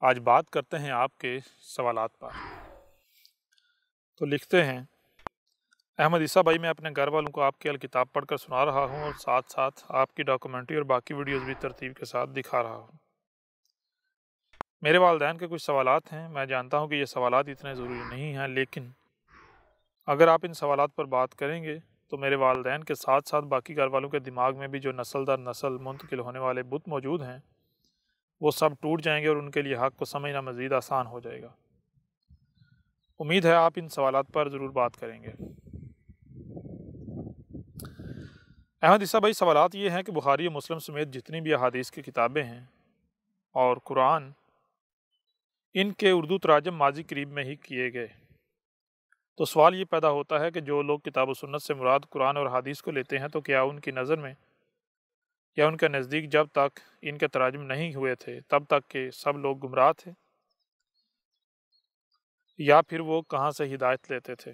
آج بات کرتے ہیں آپ کے سوالات پر۔ تو لکھتے ہیں احمد عیسیٰ بھائی، میں اپنے گھر والوں کو آپ کی الکتاب پڑھ کر سنا رہا ہوں اور ساتھ ساتھ آپ کی ڈاکومنٹری اور باقی ویڈیوز بھی ترتیب کے ساتھ دکھا رہا ہوں۔ میرے والدین کے کچھ سوالات ہیں۔ میں جانتا ہوں کہ یہ سوالات اتنے ضروری نہیں ہیں، لیکن اگر آپ ان سوالات پر بات کریں گے تو میرے والدین کے ساتھ ساتھ باقی گھر والوں کے دماغ میں بھی جو نسل در نسل منتقل ہونے والے بت موجود ہیں وہ سب ٹوٹ جائیں گے اور ان کے لیے حق کو سمجھنا مزید آسان ہو جائے گا۔ امید ہے آپ ان سوالات پر ضرور بات کریں گے۔ احمد عیسیٰ بھائی، سوالات یہ ہیں کہ بخاری و مسلم سمیت جتنی بھی احادیث کی کتابیں ہیں اور قرآن، ان کے اردو تراجم ماضی قریب میں ہی کیے گئے۔ تو سوال یہ پیدا ہوتا ہے کہ جو لوگ کتاب و سنت سے مراد قرآن اور حدیث کو لیتے ہیں تو کیا ان کی نظر میں یا ان کے نزدیک جب تک ان کے تراجم نہیں ہوئے تھے تب تک کہ سب لوگ گمراہ تھے، یا پھر وہ کہاں سے ہدایت لیتے تھے؟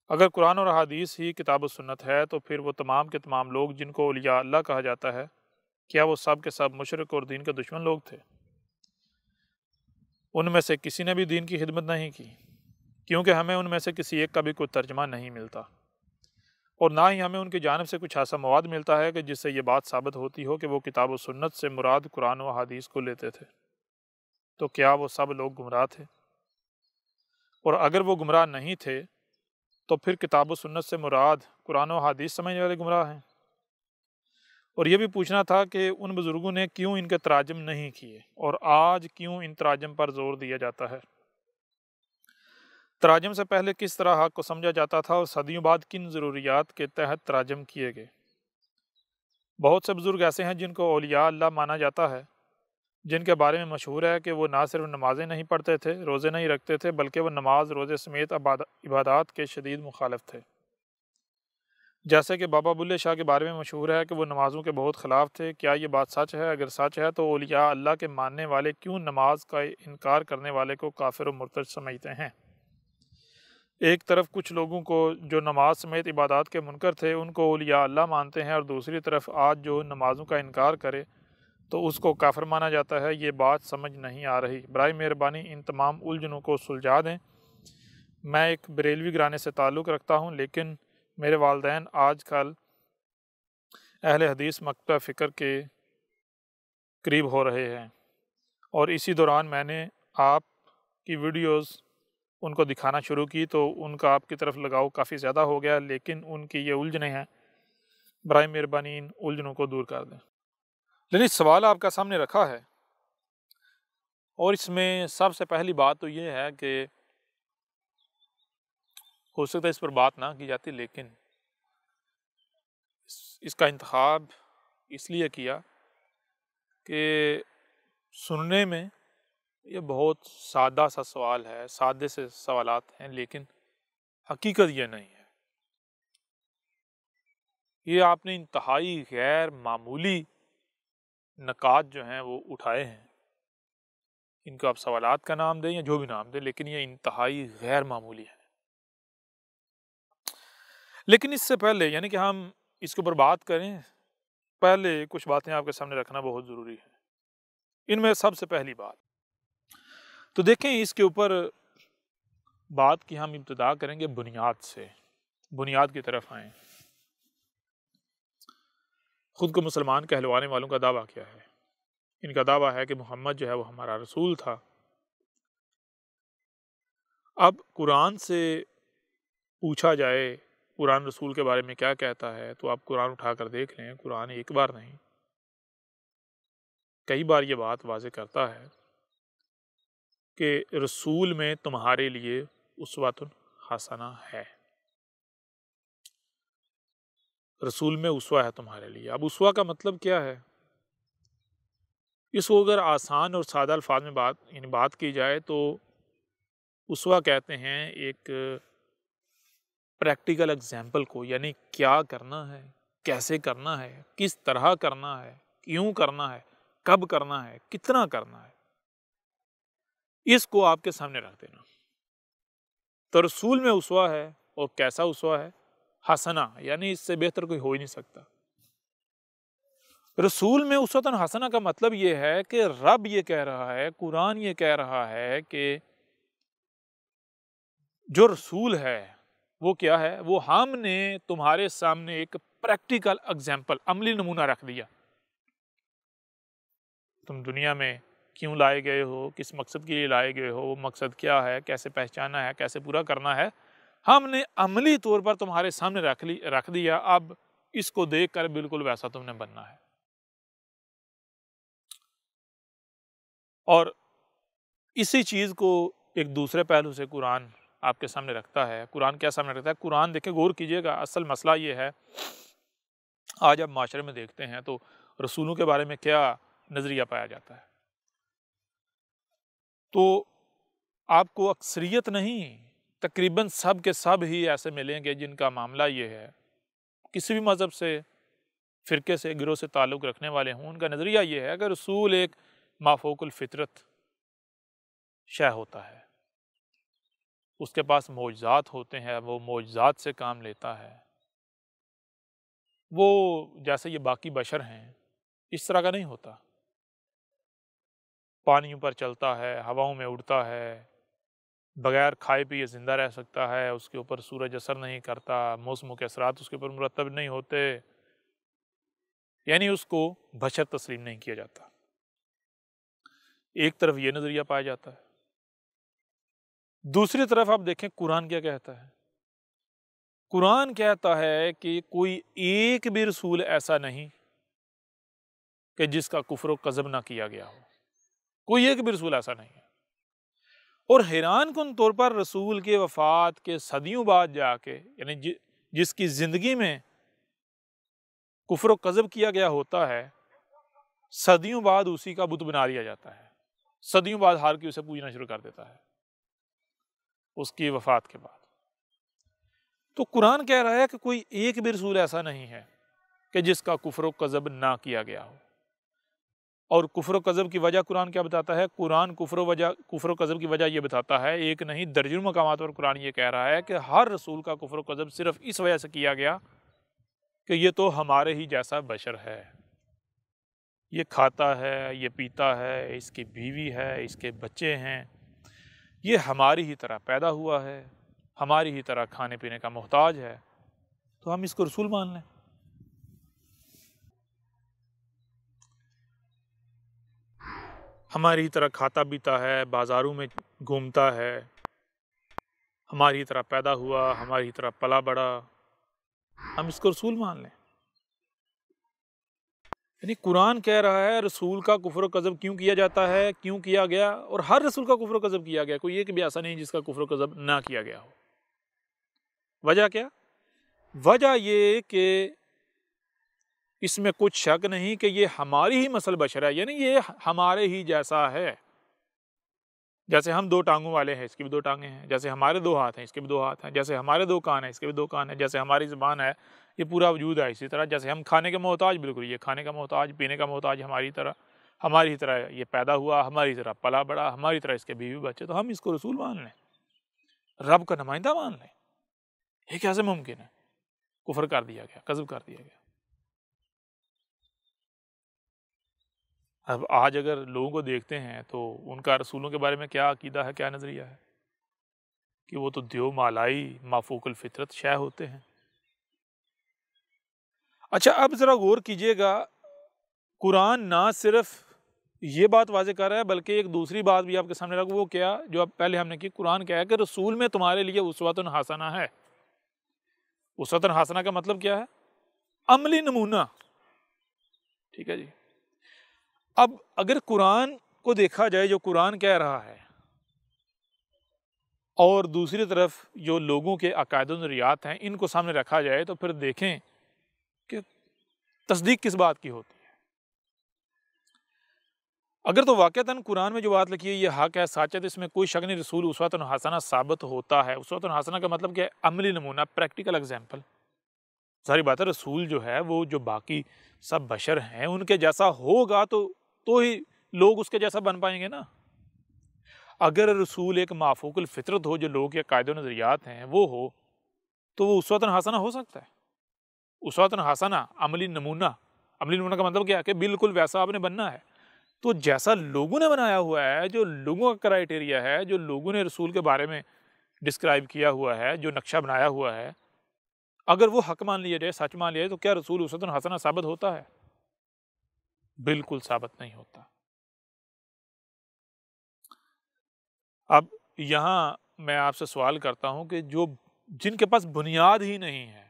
اگر قرآن اور حدیث ہی کتاب و سنت ہے تو پھر وہ تمام کے تمام لوگ جن کو اولیاء اللہ کہا جاتا ہے، کیا وہ سب کے سب مشرک اور دین کے دشمن لوگ تھے؟ ان میں سے کسی نے بھی دین کی خدمت نہیں کی، کیونکہ ہمیں ان میں سے کسی ایک کا بھی کوئی ترجمہ نہیں ملتا، اور نہ ہی ہمیں ان کی جانب سے کچھ ایسا مواد ملتا ہے کہ جس سے یہ بات ثابت ہوتی ہو کہ وہ کتاب و سنت سے مراد قرآن و حدیث کو لیتے تھے۔ تو کیا وہ سب لوگ گمراہ تھے؟ اور اگر وہ گمراہ نہیں تھے تو پھر کتاب و سنت سے مراد قرآن و حدیث سمجھنے والے گمراہ ہیں؟ اور یہ بھی پوچھنا تھا کہ ان بزرگوں نے کیوں ان کے تراجم نہیں کیے اور آج کیوں ان تراجم پر زور دیا جاتا ہے؟ تراجم سے پہلے کس طرح حق کو سمجھا جاتا تھا اور صدیوں بعد کن ضروریات کے تحت تراجم کیے گئے؟ بہت سے بزرگ ایسے ہیں جن کو اولیاء اللہ مانا جاتا ہے، جن کے بارے میں مشہور ہے کہ وہ نہ صرف نمازیں نہیں پڑھتے تھے، روزے نہیں رکھتے تھے، بلکہ وہ نماز روزے سمیت عبادات کے شدید مخالف تھے۔ جیسے کہ بابا بلے شاہ کے بارے میں مشہور ہے کہ وہ نمازوں کے بہت خلاف تھے۔ کیا یہ بات سچ ہے؟ اگر سچ ہے تو اولیاء اللہ کے ماننے والے کیوں نماز کا انکار کرنے والے کو کافر و مرتد سمجھتے ہیں؟ ایک طرف کچھ لوگوں کو جو نماز سمیت عبادات کے منکر تھے ان کو اولیاء اللہ مانتے ہیں، اور دوسری طرف آج جو نمازوں کا انکار کرے تو اس کو کافر مانا جاتا ہے۔ یہ بات سمجھ نہیں آ رہی۔ برائے مہربانی ان تمام الجھنوں کو سلجھا دیں۔ میں ایک بریلوی گھرانے سے تعلق رکھتا ہوں، لیکن میرے والدین آج کل اہل حدیث مکتبہ فکر کے قریب ہو رہے ہیں، اور اسی دوران میں نے آپ کی ویڈیوز ان کو دکھانا شروع کی تو ان کا آپ کی طرف لگاؤ کافی زیادہ ہو گیا، لیکن ان کی یہ الجھنیں ہیں، برائے مہربانی ان الجھنوں کو دور کر دیں۔ لیکن سوال آپ کا سامنے رکھا ہے، اور اس میں سب سے پہلی بات تو یہ ہے کہ ہو سکتا ہے اس پر بات نہ کی جاتی، لیکن اس کا انتخاب اس لیے کیا کہ سننے میں یہ بہت سادہ سا سوال ہے، سادے سے سوالات ہیں، لیکن حقیقت یہ نہیں ہے۔ یہ آپ نے انتہائی غیر معمولی نکات جو ہیں وہ اٹھائے ہیں، ان کو آپ سوالات کا نام دیں یا جو بھی نام دیں، لیکن یہ انتہائی غیر معمولی ہے۔ لیکن اس سے پہلے یعنی کہ ہم اس کے اوپر بات کریں، پہلے کچھ باتیں آپ کے سامنے رکھنا بہت ضروری ہے۔ ان میں سب سے پہلی بات تو دیکھیں، اس کے اوپر بات کی ہم ابتدا کریں گے بنیاد سے، بنیاد کی طرف آئیں۔ خود کو مسلمان کہلوانے والوں کا دعویٰ کیا ہے؟ ان کا دعویٰ ہے کہ محمد جو ہے وہ ہمارا رسول تھا۔ اب قرآن سے پوچھا جائے قرآن رسول کے بارے میں کیا کہتا ہے تو آپ قرآن اٹھا کر دیکھ لیں، قرآن ایک بار نہیں کئی بار یہ بات واضح کرتا ہے کہ رسول میں تمہارے لیے اسوۃ حسنہ ہے، رسول میں اسوہ ہے تمہارے لیے۔ اب اسوہ کا مطلب کیا ہے؟ اس کو اگر آسان اور سادہ الفاظ میں بات کی جائے تو اسوہ کہتے ہیں ایک پریکٹیکل اگزامپل کو، یعنی کیا کرنا ہے، کیسے کرنا ہے، کس طرح کرنا ہے، کیوں کرنا ہے، کب کرنا ہے، کتنا کرنا ہے، اس کو آپ کے سامنے رکھ دینا۔ تو رسول میں اسوہ ہے، اور کیسا اسوہ ہے؟ حسنہ، یعنی اس سے بہتر کوئی ہو ہی نہیں سکتا۔ رسول میں اسوۃ حسنہ کا مطلب یہ ہے کہ رب یہ کہہ رہا ہے، قرآن یہ کہہ رہا ہے کہ جو رسول ہے وہ کیا ہے، وہ ہم نے تمہارے سامنے ایک پریکٹیکل اگزامپل، عملی نمونہ رکھ دیا۔ تم دنیا میں کیوں لائے گئے ہو، کس مقصد کے لیے لائے گئے ہو، وہ مقصد کیا ہے، کیسے پہچانا ہے، کیسے پورا کرنا ہے، ہم نے عملی طور پر تمہارے سامنے رکھ دیا۔ اب اس کو دیکھ کر بالکل ویسا تم نے بننا ہے۔ اور اسی چیز کو ایک دوسرے پہلو سے قرآن آپ کے سامنے رکھتا ہے۔ قرآن کیا سامنے رکھتا ہے؟ قرآن دیکھیں، غور کیجئے گا، اصل مسئلہ یہ ہے، آج آپ معاشرے میں دیکھتے ہیں تو رسولوں کے بارے میں کیا نظریہ پایا جاتا ہے، تو آپ کو اکثریت نہیں، تقریباً سب کے سب ہی ایسے ملیں گے جن کا معاملہ یہ ہے، کسی بھی مذہب سے، فرقے سے، گروہ سے تعلق رکھنے والے ہوں، ان کا نظریہ یہ ہے کہ رسول ایک مافوق الفطرت شے ہوتا ہے، اس کے پاس معجزات ہوتے ہیں، وہ معجزات سے کام لیتا ہے، وہ جیسے یہ باقی بشر ہیں اس طرح کا نہیں ہوتا، پانیوں پر چلتا ہے، ہواؤں میں اڑتا ہے، بغیر کھائے پیے زندہ رہ سکتا ہے، اس کے اوپر سورج اثر نہیں کرتا، موسموں کے اثرات اس کے اوپر مرتب نہیں ہوتے، یعنی اس کو بشر تسلیم نہیں کیا جاتا۔ ایک طرف یہ نظریہ پایا جاتا ہے، دوسری طرف آپ دیکھیں قرآن کیا کہتا ہے۔ قرآن کہتا ہے کہ کوئی ایک بھی رسول ایسا نہیں کہ جس کا کفر و کذب نہ کیا گیا ہو، کوئی ایک بھی رسول ایسا نہیں ہے۔ اور حیران کن طور پر رسول کے وفات کے صدیوں بعد جا کے، یعنی جس کی زندگی میں کفر و کذب کیا گیا ہوتا ہے، صدیوں بعد اسی کا بت بنا دیا جاتا ہے، صدیوں بعد ہر کوئی اسے پوجنا شروع کر دیتا ہے اس کی وفات کے بعد۔ تو قرآن کہہ رہا ہے کہ کوئی ایک بھی رسول ایسا نہیں ہے کہ جس کا کفر و کذب نہ کیا گیا ہو۔ اور کفر و کذب کی وجہ قرآن کیا بتاتا ہے؟ قرآن کفر و کذب کی وجہ یہ بتاتا ہے، ایک نہیں درجنوں مقامات پر قرآن یہ کہہ رہا ہے کہ ہر رسول کا کفر و کذب صرف اس وجہ سے کیا گیا کہ یہ تو ہمارے ہی جیسا بشر ہے، یہ کھاتا ہے، یہ پیتا ہے، اس کی بیوی ہے، اس کے بچے ہیں، یہ ہماری ہی طرح پیدا ہوا ہے، ہماری ہی طرح کھانے پینے کا محتاج ہے، تو ہم اس کو رسول مان لیں۔ ہماری ہی طرح کھاتا پیتا ہے، بازاروں میں گھومتا ہے، ہماری ہی طرح پیدا ہوا، ہماری ہی طرح پلا بڑا، ہم اس کو رسول مان لیں۔ یعنی قرآن کہہ رہا ہے رسول کا کفر و کذب کیوں کیا جاتا ہے، کیوں کیا گیا، اور ہر رسول کا کفر و کذب کیا گیا، کوئی ایک بھی ایسا نہیں جس کا کفر و کذب نہ کیا گیا ہو۔ وجہ کیا؟ وجہ یہ کہ اس میں کچھ شک نہیں کہ یہ ہماری ہی مثل بشر ہے، یعنی یہ ہمارے ہی جیسا ہے۔ جیسے ہم دو ٹانگوں والے ہیں، اس کی بھی دو ٹانگیں ہیں، جیسے ہمارے دو ہاتھ ہیں، اس کے بھی دو ہاتھ ہیں، جیسے ہمارے دو کان ہیں، اس کے بھی دو کان ہیں، جیسے ہماری زبان ہے، یہ پورا وجود ہے، اسی طرح جیسے ہم کھانے کے محتاج، بالکل یہ کھانے کا محتاج، پینے کا محتاج ہماری طرح یہ پیدا ہوا، ہماری طرح پلا بڑا، ہماری طرح اس کے بیوی بچے، تو ہم اس کو رسول مان لیں، رب کا نمائندہ مان لیں۔ یہ کیسے ممکن ہے؟ کفر کر دیا گیا، کذب کر دیا گیا۔ اب آج اگر لوگوں کو دیکھتے ہیں تو ان کا رسولوں کے بارے میں کیا عقیدہ ہے، کیا نظریہ ہے کہ وہ تو دیو مالائی، مافوق الفطرت شے ہوتے ہیں۔ اچھا، اب ذرا غور کیجئے گا، قرآن نہ صرف یہ بات واضح کر رہا ہے بلکہ ایک دوسری بات بھی آپ کے سامنے رکھ، وہ کیا جو اب پہلے ہم نے کی، قرآن کہا ہے کہ رسول میں تمہارے لیے اسوۃ حسنہ ہے۔ اسوۃ حسنہ کا مطلب کیا ہے؟ عملی نمونہ، ٹھیک ہے جی۔ اب اگر قرآن کو دیکھا جائے جو قرآن کہہ رہا ہے، اور دوسری طرف جو لوگوں کے عقائد و نظریات ہیں ان کو سامنے رکھا جائے، تو پھر دیکھیں کہ تصدیق کس بات کی ہوتی ہے۔ اگر تو واقعتاً قرآن میں جو بات لکھی ہے یہ حق ہے، سچ ہے، تو اس میں کوئی شک نہیں، رسول اسوۃ حسنہ ثابت ہوتا ہے۔ اسوۃ حسنہ کا مطلب کیا ہے؟ عملی نمونہ، پریکٹیکل ایگزامپل۔ ظاہر بات ہے رسول جو ہے وہ جو باقی سب بشر ہیں ان کے جیسا ہوگا تو ہی لوگ اس کے جیسا بن پائیں گے نا۔ اگر رسول ایک مافوق الفطرت ہو، جو لوگوں کے عقائد و نظریات ہیں وہ ہو، تو وہ اسوۃ حسنہ ہو سکتا ہے۔ اسوۃ حسنہ، عملی نمونہ، عملی نمونہ کا مطلب کیا ہے کہ بالکل ویسا آپ نے بننا ہے. تو جیسا لوگوں نے بنایا ہوا ہے، جو لوگوں کا کرائیٹیریا ہے، جو لوگوں نے رسول کے بارے میں ڈسکرائب کیا ہوا ہے، جو نقشہ بنایا ہوا ہے، اگر وہ حق مان لیا جائے، سچ مان لیا جائے، تو کیا رسول اسوۃ حسنہ ثابت ہوتا ہے؟ بالکل ثابت نہیں ہوتا. اب یہاں میں آپ سے سوال کرتا ہوں کہ جن کے پاس بنیاد ہی نہیں ہے،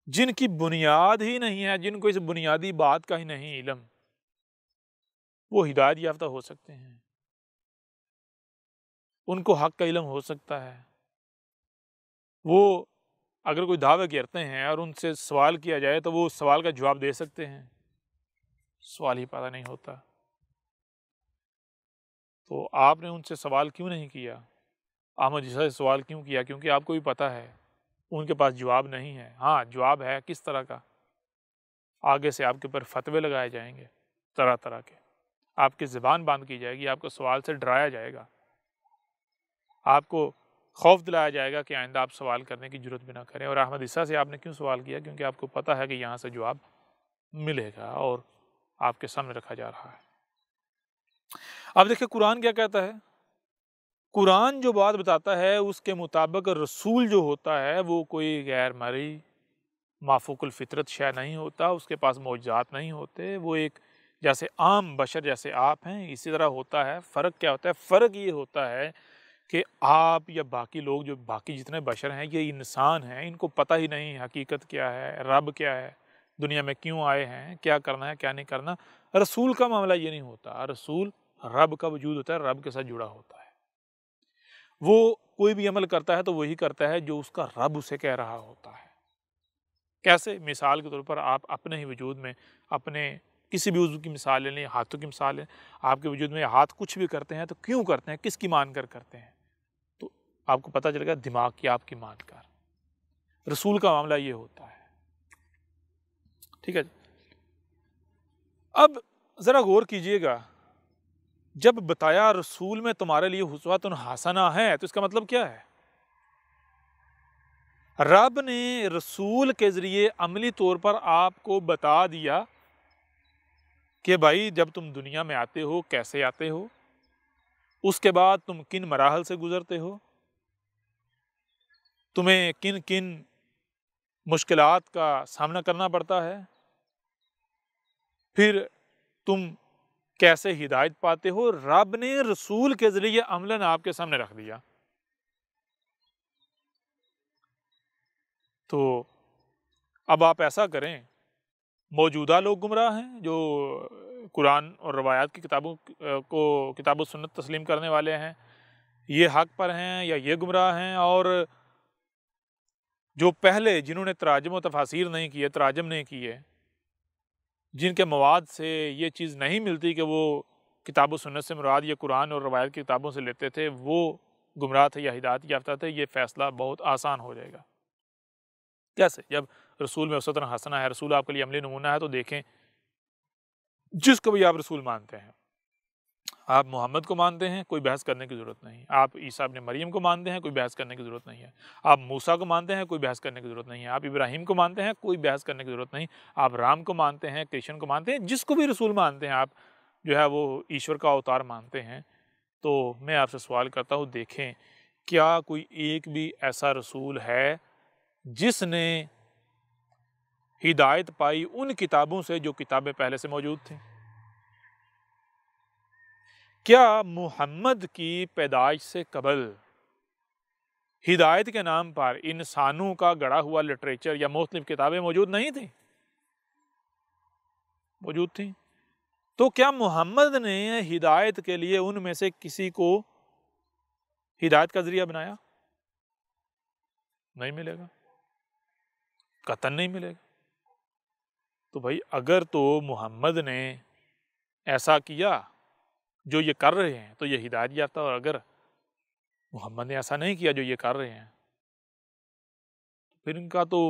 جن کی بنیاد ہی نہیں ہے، جن کو اس بنیادی بات کا ہی نہیں علم، وہ ہدایت یافتہ ہو سکتے ہیں، ان کو حق کا علم ہو سکتا ہے. وہ اگر کوئی دعوے کرتے ہیں اور ان سے سوال کیا جائے تو وہ سوال کا جواب دے سکتے ہیں، سوال ہی پیدا نہیں ہوتا. تو آپ نے ان سے سوال کیوں نہیں کیا؟ احمد عیسیٰ سے سوال کیوں کیا؟ کیونکہ آپ کو بھی پتہ ہے ان کے پاس جواب نہیں ہے. ہاں جواب ہے، کس طرح کا؟ آگے سے آپ کے اوپر فتوے لگائے جائیں گے طرح طرح کے، آپ کی زبان بند کی جائے گی، آپ کو سوال سے ڈرایا جائے گا، آپ کو خوف دلایا جائے گا کہ آئندہ آپ سوال کرنے کی جرت بھی نہ کریں. اور احمد عیسیٰ سے آپ نے کیوں سوال کیا؟ کیونکہ آپ کو پتہ ہے کہ یہاں سے جواب ملے گا اور آپ کے سامنے رکھا جا رہا ہے. اب دیکھیں قرآن کیا کہتا ہے. قرآن جو بات بتاتا ہے اس کے مطابق رسول جو ہوتا ہے وہ کوئی غیر مرئی مافوق الفطرت شے نہیں ہوتا، اس کے پاس معجزات نہیں ہوتے، وہ ایک جیسے عام بشر جیسے آپ ہیں اسی طرح ہوتا ہے. فرق کیا ہوتا ہے؟ فرق یہ ہوتا ہے کہ آپ یا باقی لوگ، جو باقی جتنے بشر ہیں، یہ انسان ہیں، ان کو پتہ ہی نہیں حقیقت کیا ہے، رب کیا ہے، دنیا میں کیوں آئے ہیں، کیا کرنا ہے کیا نہیں کرنا. رسول کا معاملہ یہ نہیں ہوتا. رسول رب کا وجود ہوتا ہے، رب کے ساتھ جڑا ہوتا ہے. وہ کوئی بھی عمل کرتا ہے تو وہی کرتا ہے جو اس کا رب اسے کہہ رہا ہوتا ہے. کیسے؟ مثال کے طور پر آپ اپنے ہی وجود میں اپنے کسی بھی عضو کی مثال لے لیں، ہاتھوں کی مثال لیں. آپ کے وجود میں ہاتھ کچھ بھی کرتے ہیں تو کیوں کرتے ہیں، کس کی مان کر کرتے ہیں؟ تو آپ کو پتہ چلے گا دماغ کی آپ کی مان کر. رسول کا معاملہ یہ ہوتا ہے. ٹھیک ہے جی. اب ذرا غور کیجئے گا، جب بتایا رسول میں تمہارے لیے اسوۃ حسنہ ہے تو اس کا مطلب کیا ہے؟ رب نے رسول کے ذریعے عملی طور پر آپ کو بتا دیا کہ بھائی جب تم دنیا میں آتے ہو کیسے آتے ہو، اس کے بعد تم کن مراحل سے گزرتے ہو، تمہیں کن کن مشکلات کا سامنا کرنا پڑتا ہے، پھر تم کیسے ہدایت پاتے ہو. رب نے رسول کے ذریعے عملاً آپ کے سامنے رکھ دیا. تو اب آپ ایسا کریں، موجودہ لوگ گمراہ ہیں جو قرآن اور روایات کی کتابوں کو کتاب و سنت تسلیم کرنے والے ہیں، یہ حق پر ہیں یا یہ گمراہ ہیں؟ اور جو پہلے جنہوں نے تراجم و تفاسیر نہیں کیے، تراجم نہیں کیے، جن کے مواد سے یہ چیز نہیں ملتی کہ وہ کتاب و سنت سے مراد یہ قرآن اور روایت کی کتابوں سے لیتے تھے، وہ گمراہ تھے یا ہدایت یافتہ تھے. یہ فیصلہ بہت آسان ہو جائے گا. کیسے؟ جب رسول میں اسوۃ حسنہ ہے، رسول آپ کے لیے عملی نمونہ ہے، تو دیکھیں جس کو بھی آپ رسول مانتے ہیں، آپ محمد کو مانتے ہیں، کوئی بحث کرنے کی ضرورت نہیں. آپ عیسیٰ ابن مریم کو مانتے ہیں، کوئی بحث کرنے کی ضرورت نہیں ہے. آپ موسیٰ کو مانتے ہیں، کوئی بحث کرنے کی ضرورت نہیں ہے. آپ ابراہیم کو مانتے ہیں، کوئی بحث کرنے کی ضرورت نہیں. آپ رام کو مانتے ہیں، کرشن کو مانتے ہیں، جس کو بھی رسول مانتے ہیں، آپ جو ہے وہ ایشور کا اوتار مانتے ہیں. تو میں آپ سے سوال کرتا ہوں، دیکھیں کیا کوئی ایک بھی ایسا رسول ہے جس نے ہدایت پائی ان کتابوں سے جو کتابیں پہلے سے موجود تھیں؟ کیا محمد کی پیدائش سے قبل ہدایت کے نام پر انسانوں کا گڑھا ہوا لٹریچر یا مختلف کتابیں موجود نہیں تھیں؟ موجود تھیں. تو کیا محمد نے ہدایت کے لیے ان میں سے کسی کو ہدایت کا ذریعہ بنایا؟ نہیں ملے گا، قطعاً نہیں ملے گا. تو بھائی اگر تو محمد نے ایسا کیا جو یہ کر رہے ہیں تو یہ ہدایت یافتہ، اور اگر محمد نے ایسا نہیں کیا جو یہ کر رہے ہیں، پھر ان کا تو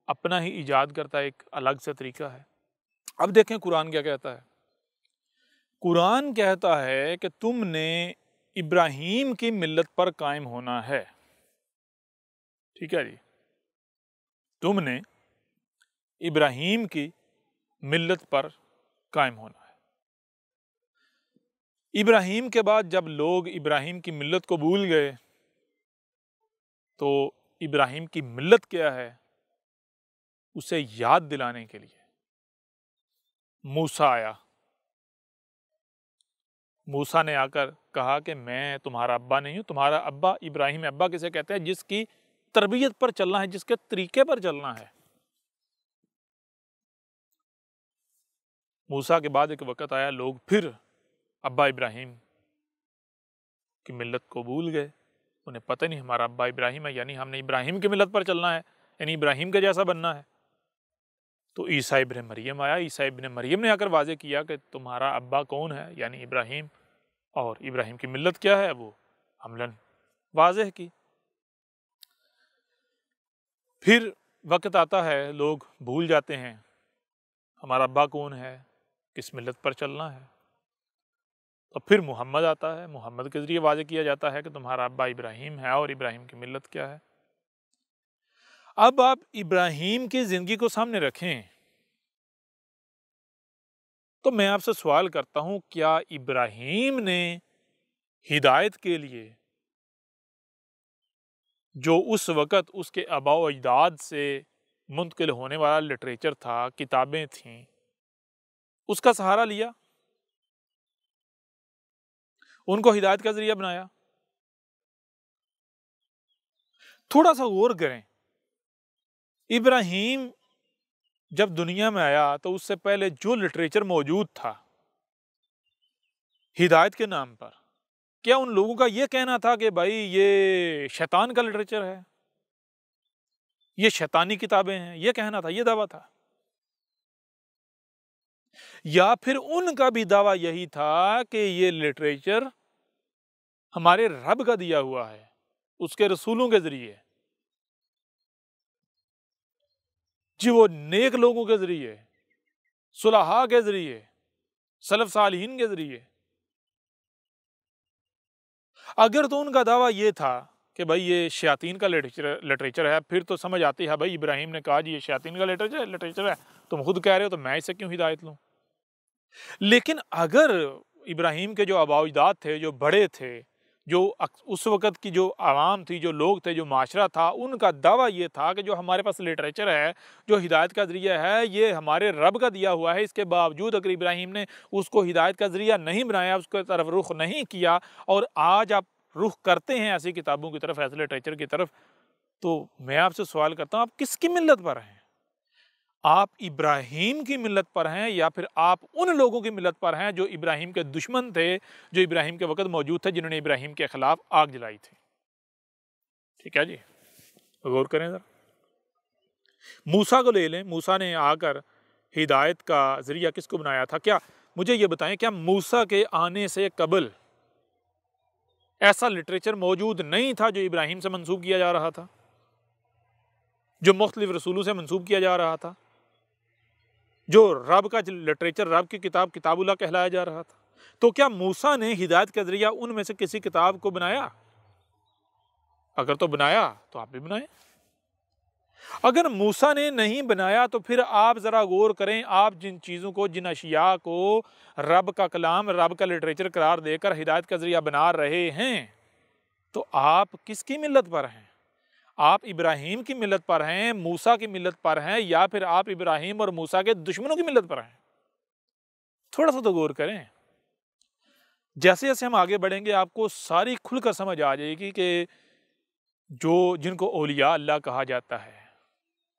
اپنا ہی ایجاد کرتا ایک الگ سے طریقہ ہے. اب دیکھیں قرآن کیا کہتا ہے. قرآن کہتا ہے کہ تم نے ابراہیم کی ملت پر قائم ہونا ہے. ٹھیک ہے جی. تم نے ابراہیم کی ملت پر قائم ہونا ہے۔ ابراہیم کے بعد جب لوگ ابراہیم کی ملت کو بھول گئے تو ابراہیم کی ملت کیا ہے اسے یاد دلانے کے لیے موسیٰ آیا۔ موسیٰ نے آ کر کہا کہ میں تمہارا ابا نہیں ہوں، تمہارا ابا ابراہیم۔ ابا کسے کہتے ہیں؟ جس کی تربیت پر چلنا ہے، جس کے طریقے پر چلنا ہے۔ موسیٰ کے بعد ایک وقت آیا، لوگ پھر ابا ابراہیم کی ملت کو بھول گئے۔ انہیں پتہ نہیں ہمارا ابا ابراہیم ہے، یعنی ہم نے ابراہیم کی ملت پر چلنا ہے، یعنی ابراہیم کے جیسا بننا ہے۔ تو عیسیٰ ابن مریم آیا۔ عیسیٰ ابن مریم نے آ کر واضح کیا کہ تمہارا ابا کون ہے، یعنی ابراہیم، اور ابراہیم کی ملت کیا ہے، وہ عملاً واضح کی۔ پھر وقت آتا ہے، لوگ بھول جاتے ہیں ہمارا ابا کون ہے، کس ملت پر چلنا ہے۔ تو پھر محمد آتا ہے، محمد کے ذریعے واضح کیا جاتا ہے کہ تمہارا ابا ابراہیم ہے اور ابراہیم کی ملت کیا ہے۔ اب آپ ابراہیم کی زندگی کو سامنے رکھیں تو میں آپ سے سوال کرتا ہوں، کیا ابراہیم نے ہدایت کے لیے جو اس وقت اس کے آباء و اجداد سے منتقل ہونے والا لٹریچر تھا، کتابیں تھیں، اس کا سہارا لیا، ان کو ہدایت کا ذریعہ بنایا؟ تھوڑا سا غور کریں، ابراہیم جب دنیا میں آیا تو اس سے پہلے جو لٹریچر موجود تھا ہدایت کے نام پر، کیا ان لوگوں کا یہ کہنا تھا کہ بھائی یہ شیطان کا لٹریچر ہے، یہ شیطانی کتابیں ہیں، یہ کہنا تھا، یہ دعویٰ تھا؟ یا پھر ان کا بھی دعویٰ یہی تھا کہ یہ لٹریچر ہمارے رب کا دیا ہوا ہے، اس کے رسولوں کے ذریعے، جی وہ نیک لوگوں کے ذریعے، صلحاء کے ذریعے، سلف صالحین کے ذریعے؟ اگر تو ان کا دعویٰ یہ تھا کہ بھائی یہ شیاطین کا لٹریچر ہے، پھر تو سمجھ آتی ہے بھائی ابراہیم نے کہا جی یہ شیاطین کا لٹریچر ہے، تم خود کہہ رہے ہو تو میں اسے کیوں ہدایت لوں؟ لیکن اگر ابراہیم کے جو آباء و اجداد تھے، جو بڑے تھے، جو اس وقت کی جو عوام تھی، جو لوگ تھے، جو معاشرہ تھا، ان کا دعویٰ یہ تھا کہ جو ہمارے پاس لٹریچر ہے، جو ہدایت کا ذریعہ ہے، یہ ہمارے رب کا دیا ہوا ہے، اس کے باوجود اگر ابراہیم نے اس کو ہدایت کا ذریعہ نہیں بنایا، اس کی طرف رخ نہیں کیا، اور آج آپ رخ کرتے ہیں ایسی کتابوں کی طرف، ایسے لٹریچر کی طرف، تو میں آپ سے سوال کرتا ہوں، آپ کس کی ملت پر ہیں؟ آپ ابراہیم کی ملت پر ہیں یا پھر آپ ان لوگوں کی ملت پر ہیں جو ابراہیم کے دشمن تھے، جو ابراہیم کے وقت موجود تھے، جنہوں نے ابراہیم کے خلاف آگ جلائی تھی؟ ٹھیک ہے جی، غور کریں ذرا۔ موسیٰ کو لے لیں، موسیٰ نے آ کر ہدایت کا ذریعہ کس کو بنایا تھا؟ کیا مجھے یہ بتائیں، کیا موسیٰ کے آنے سے قبل ایسا لٹریچر موجود نہیں تھا جو ابراہیم سے منسوب کیا جا رہا تھا، جو مختلف رسولوں سے منسوب کیا جا رہا تھا، جو رب کا لٹریچر، رب کی کتاب، کتاب اللہ کہلایا جا رہا تھا؟ تو کیا موسیٰ نے ہدایت کا ذریعہ ان میں سے کسی کتاب کو بنایا؟ اگر تو بنایا تو آپ بھی بنائیں۔ اگر موسیٰ نے نہیں بنایا تو پھر آپ ذرا غور کریں، آپ جن چیزوں کو، جن اشیاء کو رب کا کلام، رب کا لٹریچر قرار دے کر ہدایت کا ذریعہ بنا رہے ہیں، تو آپ کس کی ملت پر ہیں؟ آپ ابراہیم کی ملت پر ہیں، موسیٰ کی ملت پر ہیں، یا پھر آپ ابراہیم اور موسیٰ کے دشمنوں کی ملت پر ہیں؟ تھوڑا سا تو غور کریں۔ جیسے جیسے ہم آگے بڑھیں گے آپ کو ساری کھل کر سمجھ آ جائے گی کہ جن کو اولیاء اللہ کہا جاتا ہے،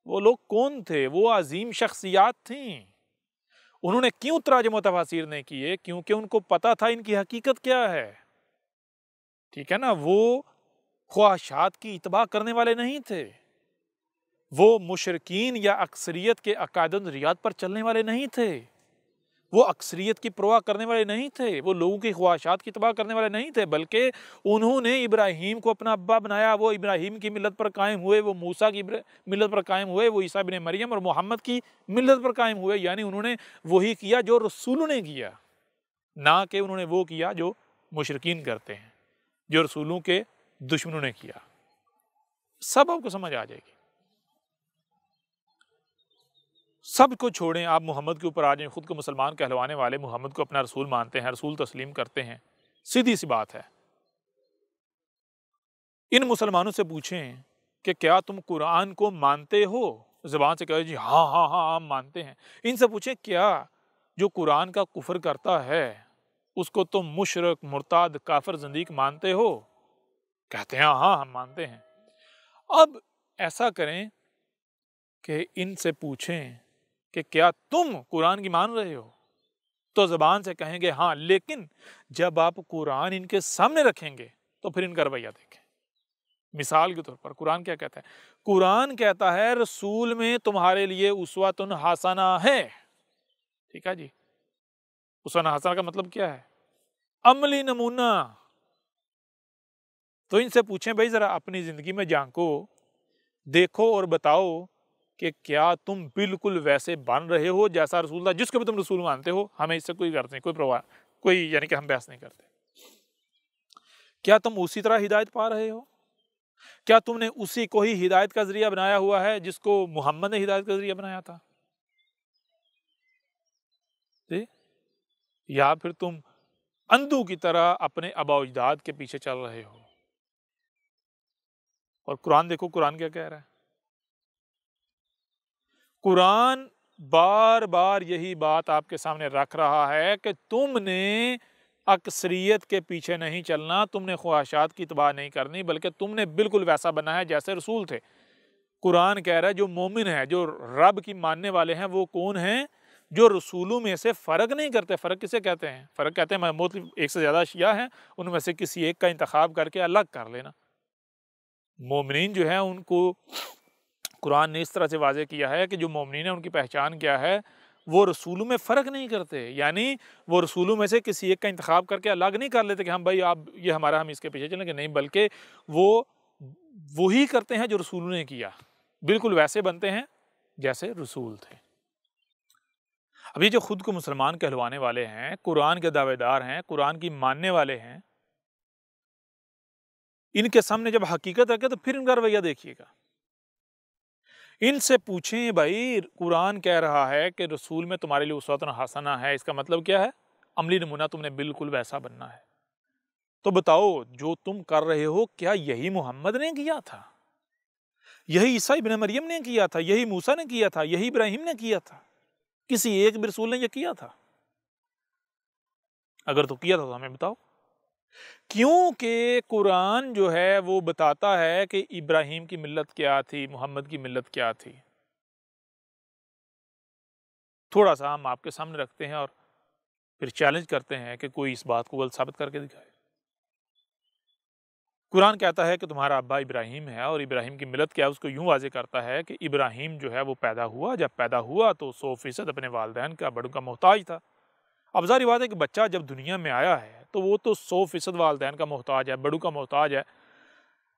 وہ لوگ کون تھے؟ وہ عظیم شخصیات تھیں۔ انہوں نے کیوں تراجم و تفاسیر نہیں کیے؟ کیونکہ ان کو پتا تھا ان کی حقیقت کیا ہے۔ ٹھیک ہے نا؟ وہ خواہشات کی اتباع کرنے والے نہیں تھے، وہ مشرکین یا اکثریت کے عقائد و نظریات پر چلنے والے نہیں تھے، وہ اکثریت کی پرواہ کرنے والے نہیں تھے، وہ لوگوں کی خواہشات کی اتباع کرنے والے نہیں تھے، بلکہ انہوں نے ابراہیم کو اپنا ابا بنایا، وہ ابراہیم کی ملت پر قائم ہوئے، وہ موسیٰ کی ملت پر قائم ہوئے، وہ عیسیٰ ابن مریم اور محمد کی ملت پر قائم ہوئے، یعنی انہوں نے وہی کیا جو رسولوں نے کیا، نہ کہ انہوں نے وہ کیا جو مشرکین کرتے ہیں، جو رسولوں کے دشمنوں نے کیا۔ سب آپ کو سمجھ آ جائے گی۔ سب کو چھوڑیں، آپ محمد کے اوپر آ جائیں، خود کو مسلمان کہلوانے والے محمد کو اپنا رسول مانتے ہیں، رسول تسلیم کرتے ہیں، سیدھی سی بات ہے۔ ان مسلمانوں سے پوچھیں کہ کیا تم قرآن کو مانتے ہو؟ زبان سے کہو جی ہاں ہاں ہاں ہم مانتے ہیں۔ ان سے پوچھیں کیا جو قرآن کا کفر کرتا ہے اس کو تم مشرک، مرتاد، کافر، زندیق مانتے ہو؟ کہتے ہیں ہاں ہم مانتے ہیں۔ اب ایسا کریں کہ ان سے پوچھیں کہ کیا تم قرآن کی مان رہے ہو؟ تو زبان سے کہیں گے ہاں، لیکن جب آپ قرآن ان کے سامنے رکھیں گے تو پھر ان کا رویہ دیکھیں۔ مثال کے طور پر قرآن کیا کہتا ہے؟ قرآن کہتا ہے رسول میں تمہارے لیے اسوۃ حسنہ ہے۔ ٹھیک ہے جی، اسوۃ حسنہ کا مطلب کیا ہے؟ عملی نمونہ۔ تو ان سے پوچھیں بھائی ذرا اپنی زندگی میں جھانکو، دیکھو اور بتاؤ کہ کیا تم بالکل ویسے بن رہے ہو جیسا رسول اللہ، جس کو بھی تم رسول مانتے ہو؟ ہمیں اس سے کوئی غرض نہیں، کوئی پرواہ، کوئی یعنی کہ ہم بحث نہیں کرتے۔ کیا تم اسی طرح ہدایت پا رہے ہو؟ کیا تم نے اسی کو ہی ہدایت کا ذریعہ بنایا ہوا ہے جس کو محمد نے ہدایت کا ذریعہ بنایا تھا؟ یا پھر تم اندھو کی طرح اپنے آباء و اجداد کے پیچھے چل رہے ہو؟ اور قرآن دیکھو قرآن کیا کہہ رہا ہے۔ قرآن بار بار یہی بات آپ کے سامنے رکھ رہا ہے کہ تم نے اکثریت کے پیچھے نہیں چلنا، تم نے خواہشات کی اتباع نہیں کرنی، بلکہ تم نے بالکل ویسا بننا ہے جیسے رسول تھے۔ قرآن کہہ رہا ہے جو مومن ہے، جو رب کی ماننے والے ہیں، وہ کون ہیں؟ جو رسولوں میں سے فرق نہیں کرتے۔ فرق کسے کہتے ہیں؟ فرق کہتے ہیں محمود ایک سے زیادہ اشیاء ہیں، ان میں سے کسی ایک کا انتخاب کر کے الگ کر لینا۔ مومنین جو ہیں ان کو قرآن نے اس طرح سے واضح کیا ہے کہ جو مومنین ہیں ان کی پہچان کیا ہے؟ وہ رسولوں میں فرق نہیں کرتے، یعنی وہ رسولوں میں سے کسی ایک کا انتخاب کر کے الگ نہیں کر لیتے کہ ہم بھائی آپ یہ ہمارا، ہم اس کے پیچھے چلیں گے، نہیں، بلکہ وہ وہی کرتے ہیں جو رسولوں نے کیا، بالکل ویسے بنتے ہیں جیسے رسول تھے۔ اب یہ جو خود کو مسلمان کہلوانے والے ہیں، قرآن کے دعوے دار ہیں، قرآن کی ماننے والے ہیں، ان کے سامنے جب حقیقت رکھے تو پھر ان کا رویہ دیکھیے گا۔ ان سے پوچھیں بھائی قرآن کہہ رہا ہے کہ رسول میں تمہارے لیے اسوۃ حسنہ ہے، اس کا مطلب کیا ہے؟ عملی نمونہ تم نے بالکل ویسا بننا ہے۔ تو بتاؤ جو تم کر رہے ہو کیا یہی محمد نے کیا تھا؟ یہی عیسیٰ ابن مریم نے کیا تھا؟ یہی موسیٰ نے کیا تھا؟ یہی ابراہیم نے کیا تھا؟ کسی ایک بھی رسول نے یہ کیا تھا؟ اگر تو کیا تھا تو ہمیں بتاؤ۔ کیونکہ قرآن جو ہے وہ بتاتا ہے کہ ابراہیم کی ملت کیا تھی، محمد کی ملت کیا تھی۔ تھوڑا سا ہم آپ کے سامنے رکھتے ہیں اور پھر چیلنج کرتے ہیں کہ کوئی اس بات کو غلط ثابت کر کے دکھائے۔ قرآن کہتا ہے کہ تمہارا ابا ابراہیم ہے، اور ابراہیم کی ملت کیا ہے اس کو یوں واضح کرتا ہے کہ ابراہیم جو ہے وہ پیدا ہوا، جب پیدا ہوا تو 100% اپنے والدین کا، بڑوں کا محتاج تھا۔ اب ظاہر بات ہے کہ بچہ جب دنیا میں آیا ہے تو وہ تو 100% والدین کا محتاج ہے، بڑوں کا محتاج ہے۔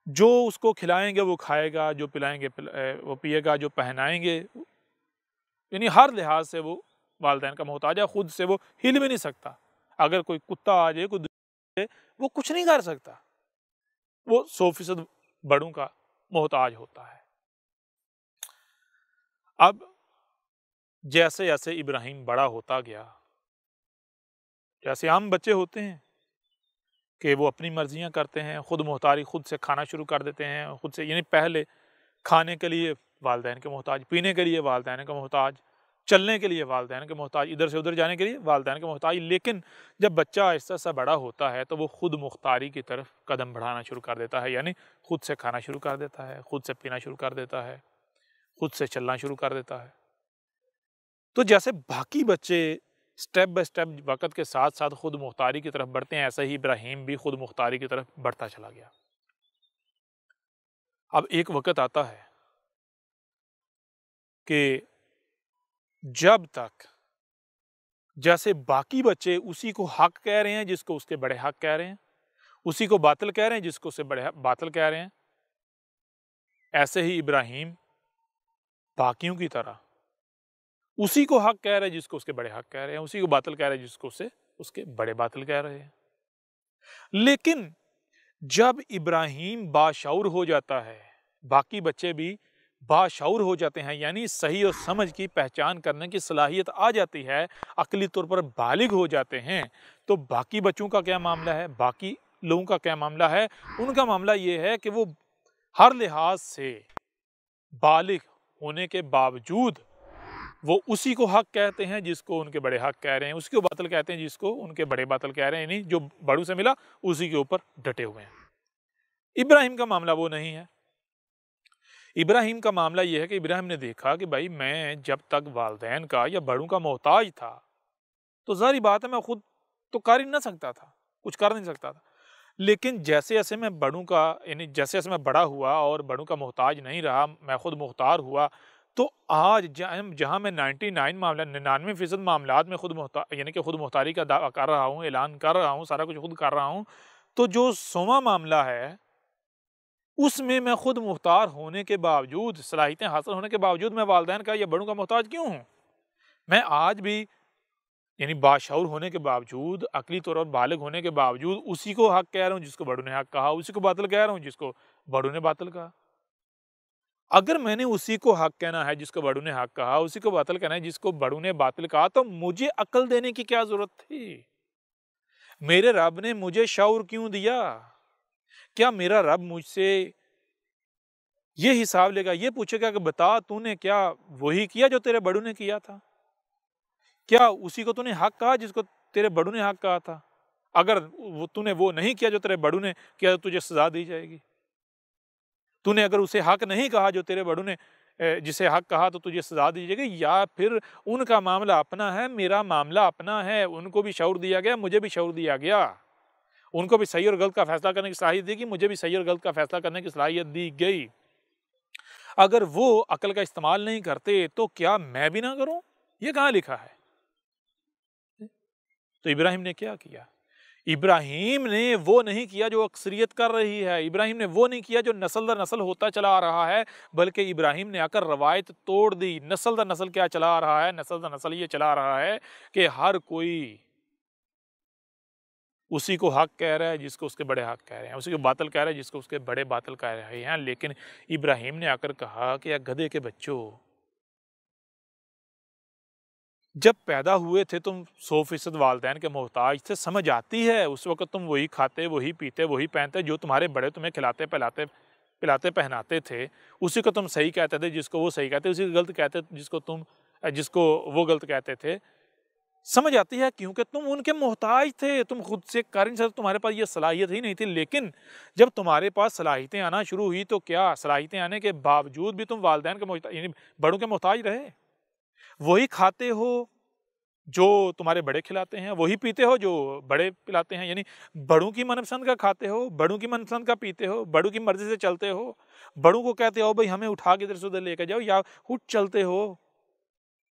جو اس کو کھلائیں گے وہ کھائے گا، جو پلائیں گے وہ پیے گا، جو پہنائیں گے، یعنی ہر لحاظ سے وہ والدین کا محتاج ہے۔ خود سے وہ ہل بھی نہیں سکتا، اگر کوئی کتا آ جائے، کوئی دوسرے، وہ کچھ نہیں کر سکتا، وہ 100% بڑوں کا محتاج ہوتا ہے۔ اب جیسے جیسے ابراہیم بڑا ہوتا گیا، جیسے عام بچے ہوتے ہیں کہ وہ اپنی مرضیاں کرتے ہیں، خود مختاری، خود سے کھانا شروع کر دیتے ہیں، خود سے، یعنی پہلے کھانے کے لیے والدین کے محتاج، پینے کے لیے والدین کے محتاج، چلنے کے لیے والدین کے محتاج، ادھر سے ادھر جانے کے لیے والدین کے محتاج۔ لیکن جب بچہ آہستہ سا بڑا ہوتا ہے تو وہ خود مختاری کی طرف قدم بڑھانا شروع کر دیتا ہے، یعنی خود سے کھانا شروع کر دیتا ہے، خود سے پینا شروع کر دیتا ہے، خود سے چلنا شروع کر دیتا ہے۔ تو جیسے باقی بچے سٹیپ بائی سٹیپ وقت کے ساتھ ساتھ خود مختاری کی طرف بڑھتے ہیں، ایسا ہی ابراہیم بھی خود مختاری کی طرف بڑھتا چلا گیا۔ اب ایک وقت آتا ہے کہ جب تک جیسے باقی بچے اسی کو حق کہہ رہے ہیں جس کو اس کے بڑے حق کہہ رہے ہیں، اسی کو باطل کہہ رہے ہیں جس کو اس سے بڑے باطل کہہ رہے ہیں، ایسے ہی ابراہیم باقیوں کی طرح اسی کو حق کہہ رہے ہیں جس کو اس کے بڑے حق کہہ رہے ہیں، اسی کو باطل کہہ رہے ہیں جس کو اس کے بڑے باطل کہہ رہے ہیں۔ لیکن جب ابراہیم باشعور ہو جاتا ہے، باقی بچے بھی باشعور ہو جاتے ہیں، یعنی صحیح اور سمجھ کی پہچان کرنے کی صلاحیت آ جاتی ہے، عقلی طور پر بالغ ہو جاتے ہیں، تو باقی بچوں کا کیا معاملہ ہے، باقی لوگوں کا کیا معاملہ ہے؟ ان کا معاملہ یہ ہے کہ وہ ہر لحاظ سے بالغ ہونے کے باوجود وہ اسی کو حق کہتے ہیں جس کو ان کے بڑے حق کہہ رہے ہیں، اسی کو باطل کہتے ہیں جس کو ان کے بڑے باطل کہہ رہے ہیں، یعنی جو بڑوں سے ملا اسی کے اوپر ڈٹے ہوئے ہیں۔ ابراہیم کا معاملہ وہ نہیں ہے۔ ابراہیم کا معاملہ یہ ہے کہ ابراہیم نے دیکھا کہ بھائی میں جب تک والدین کا یا بڑوں کا محتاج تھا تو ظاہری بات ہے میں خود تو کر ہی نہ سکتا تھا، کچھ کر نہیں سکتا تھا، لیکن جیسے جیسے میں بڑوں کا یعنی جیسے جیسے میں بڑا ہوا اور بڑوں کا محتاج نہیں رہا، میں خود مختار ہوا، تو آج جہاں میں 99% معاملات میں یعنی کہ خود مختاری کا دعویٰ کر رہا ہوں، اعلان کر رہا ہوں، سارا کچھ خود کر رہا ہوں، تو جو 100واں معاملہ ہے اس میں خود مختار ہونے کے باوجود، صلاحیتیں حاصل ہونے کے باوجود میں والدین کا یا بڑوں کا محتاج کیوں ہوں؟ میں آج بھی یعنی باشعور ہونے کے باوجود، عقلی طور پر بالغ ہونے کے باوجود اسی کو حق کہہ رہا ہوں جس کو بڑوں نے حق کہا، اسی کو باطل کہہ رہا ہوں جس کو بڑوں نے باطل کہا۔ اگر میں نے اسی کو حق کہنا ہے جس کو بڑوں نے حق کہا، اسی کو باطل کہنا ہے جس کو بڑوں نے باطل کہا، تو مجھے عقل دینے کی کیا ضرورت تھی؟ میرے رب نے مجھے شعور کیوں دیا؟ کیا میرا رب مجھ سے یہ حساب لے گا، یہ پوچھے گا کہ بتا تو نے کیا وہی کیا جو تیرے بڑوں نے کیا تھا؟ کیا اسی کو تو نے حق کہا جس کو تیرے بڑوں نے حق کہا تھا؟ اگر تو نے وہ نہیں کیا جو تیرے بڑوں نے کیا تو تجھے سزا دی جائے گی۔ تو نے اگر اسے حق نہیں کہا جو تیرے بڑوں نے جسے حق کہا تو تجھے سزا دی جائے گی۔ یا پھر ان کا معاملہ اپنا ہے، میرا معاملہ اپنا ہے، ان کو بھی شعور دیا گیا، مجھے بھی شعور دیا گیا، ان کو بھی صحیح اور غلط کا فیصلہ کرنے کی صلاحیت دی گئی، مجھے بھی صحیح اور غلط کا فیصلہ کرنے کی صلاحیت دی گئی۔ اگر وہ عقل کا استعمال نہیں کرتے تو کیا میں بھی نہ کروں؟ یہ کہاں لکھا ہے؟ تو ابراہیم نے کیا کیا؟ ابراہیم نے وہ نہیں کیا جو اکثریت کر رہی ہے، ابراہیم نے وہ نہیں کیا جو نسل در نسل ہوتا چلا آ رہا ہے، بلکہ ابراہیم نے آ کر روایت توڑ دی۔ نسل در نسل کیا چلا آ رہا ہے؟ نسل در نسل یہ چلا آ رہا ہے کہ ہر کوئی اسی کو حق کہہ رہا ہے جس کو اس کے بڑے حق کہہ رہے ہیں، اسی کو باطل کہہ رہا ہے جس کو اس کے بڑے باطل کہہ رہے ہیں۔ لیکن ابراہیم نے آ کر کہا کہ گدھے کے بچوں، جب پیدا ہوئے تھے تم 100% والدین کے محتاج تھے، سمجھ آتی ہے اس وقت تم وہی کھاتے، وہی پیتے، وہی پہنتے جو تمہارے بڑے تمہیں کھلاتے پلاتے پہناتے تھے، اسی کو تم صحیح کہتے تھے جس کو وہ صحیح کہتے، اسی کو غلط کہتے جس کو وہ غلط کہتے تھے۔ سمجھ آتی ہے کیونکہ تم ان کے محتاج تھے، تم خود سے کر نہیں سکتے، تمہارے پاس یہ صلاحیت ہی نہیں تھی۔ لیکن جب تمہارے پاس صلاحیتیں آنا شروع ہوئی تو کیا صلاحیتیں آنے کے باوجود بھی تم والدین کے محتاج یعنی بڑوں کے محتاج رہے؟ وہی کھاتے ہو جو تمہارے بڑے کھلاتے ہیں، وہی پیتے ہو جو بڑے پلاتے ہیں، یعنی بڑوں کی من پسند کا کھاتے ہو، بڑوں کی من پسند کا پیتے ہو، بڑوں کی مرضی سے چلتے ہو، بڑوں کو کہتے ہو بھائی ہمیں اٹھا کے ادھر سے ادھر لے کے جاؤ، یا خود چلتے ہو،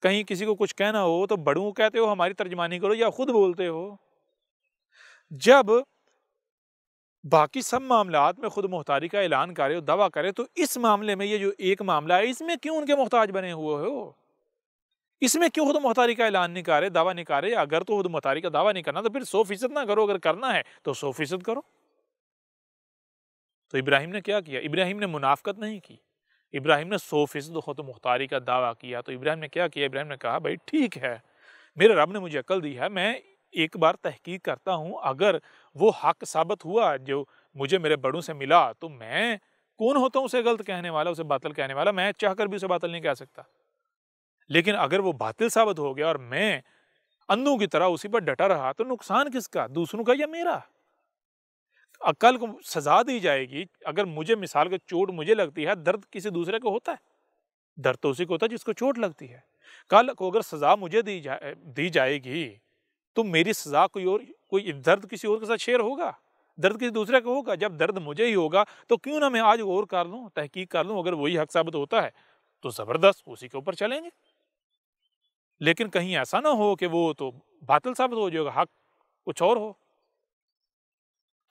کہیں کسی کو کچھ کہنا ہو تو بڑوں کو کہتے ہو ہماری ترجمانی کرو، یا خود بولتے ہو۔ جب باقی سب معاملات میں خود مختاری کا اعلان کرے اور دعویٰ کرے تو اس معاملے میں یہ جو ایک معاملہ ہے اس میں کیوں ان کے محتاج بنے ہوئے ہو؟ اس میں کیوں خود مختاری کا اعلان نہیں کرے، دعویٰ نہیں کرے؟ اگر تو خود مختاری کا دعویٰ نہیں کرنا تو پھر 100% نہ کرو، اگر کرنا ہے تو 100% کرو۔ تو ابراہیم نے کیا کیا؟ ابراہیم نے منافقت نہیں کی، ابراہیم نے 100% خود مختاری کا دعویٰ کیا۔ تو ابراہیم نے کیا کیا؟ ابراہیم نے کہا بھائی ٹھیک ہے، میرے رب نے مجھے عقل دی ہے، میں ایک بار تحقیق کرتا ہوں، اگر وہ حق ثابت ہوا جو مجھے میرے بڑوں سے ملا تو میں کون ہوتا ہوں اسے غلط کہنے والا، اسے باطل کہنے والا؟ میں چاہ کر بھی اسے باطل نہیں کہہ سکتا۔ لیکن اگر وہ باطل ثابت ہو گیا اور میں اندھوں کی طرح اسی پر ڈٹا رہا تو نقصان کس کا؟ دوسروں کا یا میرا؟ کل کو سزا دی جائے گی، اگر مجھے مثال کے چوٹ مجھے لگتی ہے، درد کسی دوسرے کو ہوتا ہے؟ درد تو اسی کو ہوتا ہے جس کو چوٹ لگتی ہے۔ کل کو اگر سزا مجھے دی جائے گی تو میری سزا کوئی درد کسی اور کے ساتھ شیئر ہوگا؟ درد کسی دوسرے کو ہوگا؟ جب درد مجھے ہی ہوگا تو کیوں نہ میں آج غور کر لوں، تحقیق کر لوں، اگر وہی حق ثابت ہوتا ہے تو زبردست اسی کے اوپر چلیں گے۔ لیکن کہیں ایسا نہ ہو کہ وہ تو باطل ثابت ہو جائے گا، حق کچھ اور ہو۔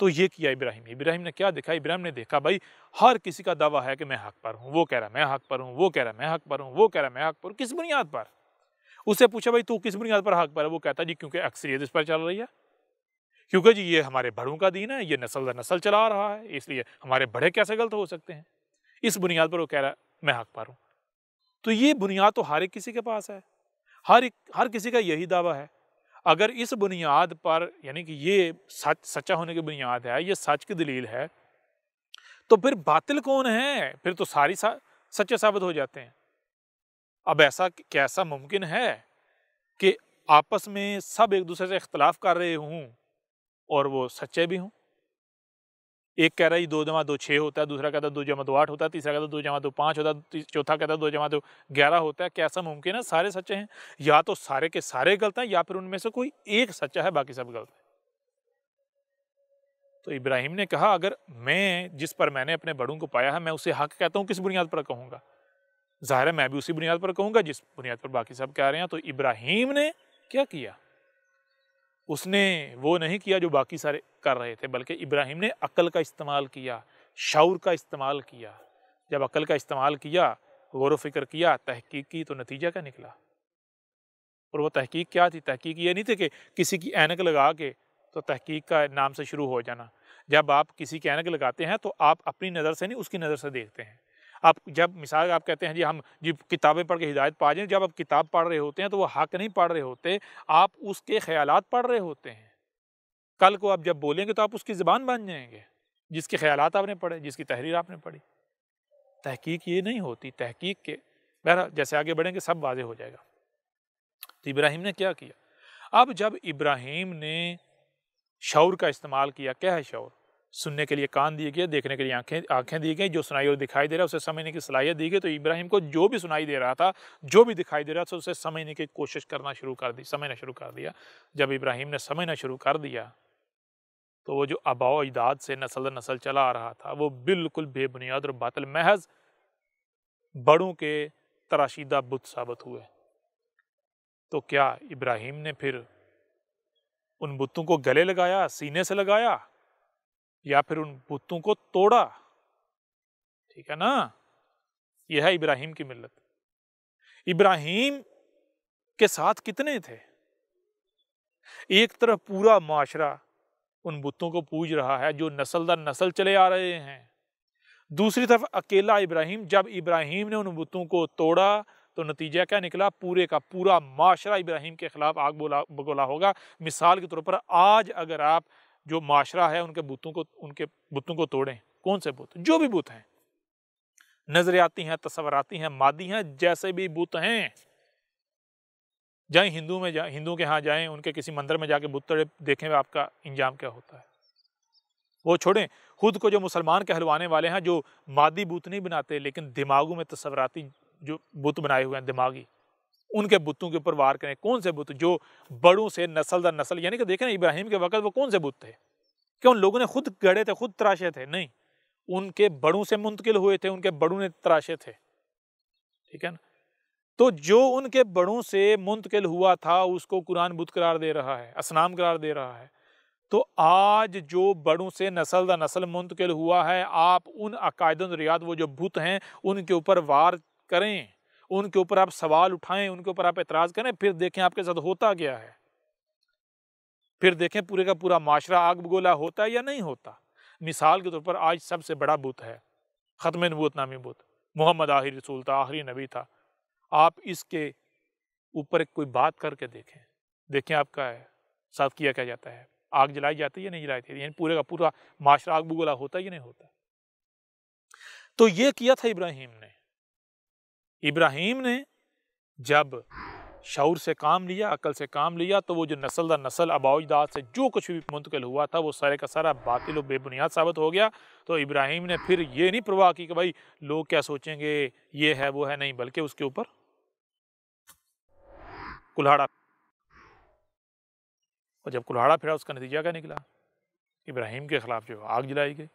تو یہ کیا ابراہیم نے کیا دیکھا؟ ابراہیم نے دیکھا بھائی ہر کسی کا دعویٰ ہے کہ میں حق پر ہوں، وہ کہہ رہا میں حق پر ہوں، وہ کہہ رہا میں حق پر ہوں، وہ کہہ رہا میں حق پر ہوں۔ کس بنیاد پر؟ اس سے پوچھا بھائی تو کس بنیاد پر حق پر ہے؟ وہ کہتا جی کیونکہ اکثریت اس پر چل رہی ہے، کیونکہ جی یہ ہمارے بڑوں کا دین ہے، یہ نسل در نسل چلا آ رہا ہے، اس لیے ہمارے بڑے کیسے غلط ہو سکتے ہیں؟ اس بنیاد پر وہ کہہ رہا میں حق پر ہوں۔ تو یہ بنیاد تو ہر ایک کسی کے پاس ہے، ہر کسی کا یہی دعویٰ ہے۔ اگر اس بنیاد پر یعنی کہ یہ سچا ہونے کی بنیاد ہے، یہ سچ کی دلیل ہے، تو پھر باطل کون ہے؟ پھر تو ساری سچے ثابت ہو جاتے ہیں۔ اب ایسا کیسا ممکن ہے کہ آپس میں سب ایک دوسرے سے اختلاف کر رہے ہوں اور وہ سچے بھی ہوں؟ ایک کہہ رہا ہے 2 × 2 6 ہوتا ہے، دوسرا کہتا ہے 2 × 2 8 ہوتا ہے، تیسرا کہتا ہے 2 × 2 5 ہوتا ہے، چوتھا کہتا ہے 2 × 2 11 ہوتا ہے۔ کیسا ممکن ہے؟ سارے سچے ہیں، یا تو سارے کے سارے غلط ہیں یا پھر ان میں سے کوئی ایک سچا ہے، باقی سب غلط ہیں۔ تو ابراہیم نے کہا اگر جس پر میں نے اپنے بڑوں کو پایا ہے میں اسے حق کہتا ہوں، کس بنیاد پر کہوں گا؟ ظاہر ہے میں بھی اسی بنیاد پر کہوں گا جس بنیاد پر باقی سب کہہ رہے ہیں۔ تو ابراہیم نے کیا کیا؟ اس نے وہ نہیں کیا جو باقی سارے کر رہے تھے، بلکہ ابراہیم نے عقل کا استعمال کیا، شعور کا استعمال کیا۔ جب عقل کا استعمال کیا، غور و فکر کیا، تحقیق کی، تو نتیجہ کیا نکلا؟ اور وہ تحقیق کیا تھی؟ تحقیق یہ نہیں تھی کہ کسی کی اینک لگا کے تو تحقیق کا نام سے شروع ہو جانا۔ جب آپ کسی کی اینک لگاتے ہیں تو آپ اپنی نظر سے نہیں، اس کی نظر سے دیکھتے ہیں۔ آپ جب مثال آپ کہتے ہیں ہم کتابیں پڑھ کے ہدایت پا جائیں، جب آپ کتاب پڑھ رہے ہوتے ہیں تو وہ حق نہیں پڑھ رہے ہوتے، آپ اس کے خیالات پڑھ رہے ہوتے ہیں۔ کل کو آپ جب بولیں گے تو آپ اس کی زبان بن جائیں گے، جس کے خیالات آپ نے پڑھے، جس کی تحریر آپ نے پڑھی۔ تحقیق یہ نہیں ہوتی، تحقیق کے بہرحال جیسے آگے بڑھیں گے سب واضح ہو جائے گا۔ تو ابراہیم نے کیا کیا؟ اب جب ابراہیم نے شعور کا استعمال کیا، کیا ہے شعور؟ سننے کے لیے کان دیے گئے، دیکھنے کے لیے آنکھیں دی گئی، جو سنائی اور دکھائی دے رہا ہے اسے سمجھنے کی صلاحیت دی گئی۔ تو ابراہیم کو جو بھی سنائی دے رہا تھا، جو بھی دکھائی دے رہا تھا، اسے سمجھنے کی کوشش کرنا شروع کر دی، سمجھنا شروع کر دیا۔ جب ابراہیم نے سمجھنا شروع کر دیا تو وہ جو آباء و اجداد سے نسل در نسل چلا آ رہا تھا وہ بالکل بے بنیاد اور باطل محض بڑوں کے تراشیدہ بت ثابت ہوئے۔ تو کیا ابراہیم نے پھر ان بتوں کو گلے لگایا، سینے سے لگایا، یا پھر ان بتوں کو توڑا؟ ٹھیک ہے نا؟ یہ ہے ابراہیم کی ملت۔ ابراہیم کے ساتھ کتنے تھے؟ ایک طرف پورا معاشرہ ان بتوں کو پوج رہا ہے جو نسل در نسل چلے آ رہے ہیں، دوسری طرف اکیلا ابراہیم۔ جب ابراہیم نے ان بتوں کو توڑا تو نتیجہ کیا نکلا؟ پورے کا پورا معاشرہ ابراہیم کے خلاف آگ بگولا ہوگا۔ مثال کے طور پر آج اگر آپ جو معاشرہ ہے ان کے بتوں کو توڑیں، کون سے بت؟ جو بھی بت ہیں، نظریاتی ہیں، تصوراتی ہیں، مادی ہیں، جیسے بھی بت ہیں، جائیں ہندو کے ہاں جائیں، ان کے کسی مندر میں جا کے بت توڑے، دیکھیں آپ کا انجام کیا ہوتا ہے۔ وہ چھوڑیں، خود کو جو مسلمان کہلوانے والے ہیں جو مادی بت نہیں بناتے لیکن دماغوں میں تصوراتی جو بت بنائے ہوئے ہیں دماغی، ان کے بتوں کے اوپر وار کریں۔ کون سے بت؟ جو بڑوں سے نسل در نسل، یعنی کہ دیکھیں ابراہیم کے وقت وہ کون سے بت تھے کہ ان لوگوں نے خود گڑے تھے، خود تراشے تھے؟ نہیں، ان کے بڑوں سے منتقل ہوئے تھے، ان کے بڑوں نے تراشے تھے۔ ٹھیک ہے نا؟ تو جو ان کے بڑوں سے منتقل ہوا تھا اس کو قرآن بت قرار دے رہا ہے، اصنام قرار دے رہا ہے۔ تو آج جو بڑوں سے نسل در نسل منتقل ہوا ہے، آپ ان عقائد و نظریات، وہ جو بت ہیں ان کے اوپر وار کریں، ان کے اوپر آپ سوال اٹھائیں، ان کے اوپر آپ اعتراض کریں، پھر دیکھیں آپ کے ساتھ ہوتا کیا ہے۔ پھر دیکھیں پورے کا پورا معاشرہ آگ بگولا ہوتا ہے یا نہیں ہوتا۔ مثال کے طور پر آج سب سے بڑا بت ہے ختم نبوت نامی بت، محمد آخری رسول تھا، آخری نبی تھا۔ آپ اس کے اوپر کوئی بات کر کے دیکھیں آپ کا ساتھ کیا جاتا ہے، آگ جلائی جاتی ہے یا نہیں جلائی جاتی، یعنی پورے کا پورا معاشرہ آگ بگولا ہوتا ہے یا نہیں ہوتا۔ تو یہ کیا تھا ابراہیم نے جب شعور سے کام لیا، عقل سے کام لیا، تو وہ جو نسل در نسل آباء و اجداد سے جو کچھ بھی منتقل ہوا تھا وہ سارے کا سارا باطل و بے بنیاد ثابت ہو گیا۔ تو ابراہیم نے پھر یہ نہیں پرواہ کی کہ بھائی لوگ کیا سوچیں گے، یہ ہے وہ ہے، نہیں، بلکہ اس کے اوپر کلہاڑا، اور جب کلہاڑا پھرا اس کا نتیجہ کیا نکلا؟ ابراہیم کے خلاف جو آگ جلائی گئی۔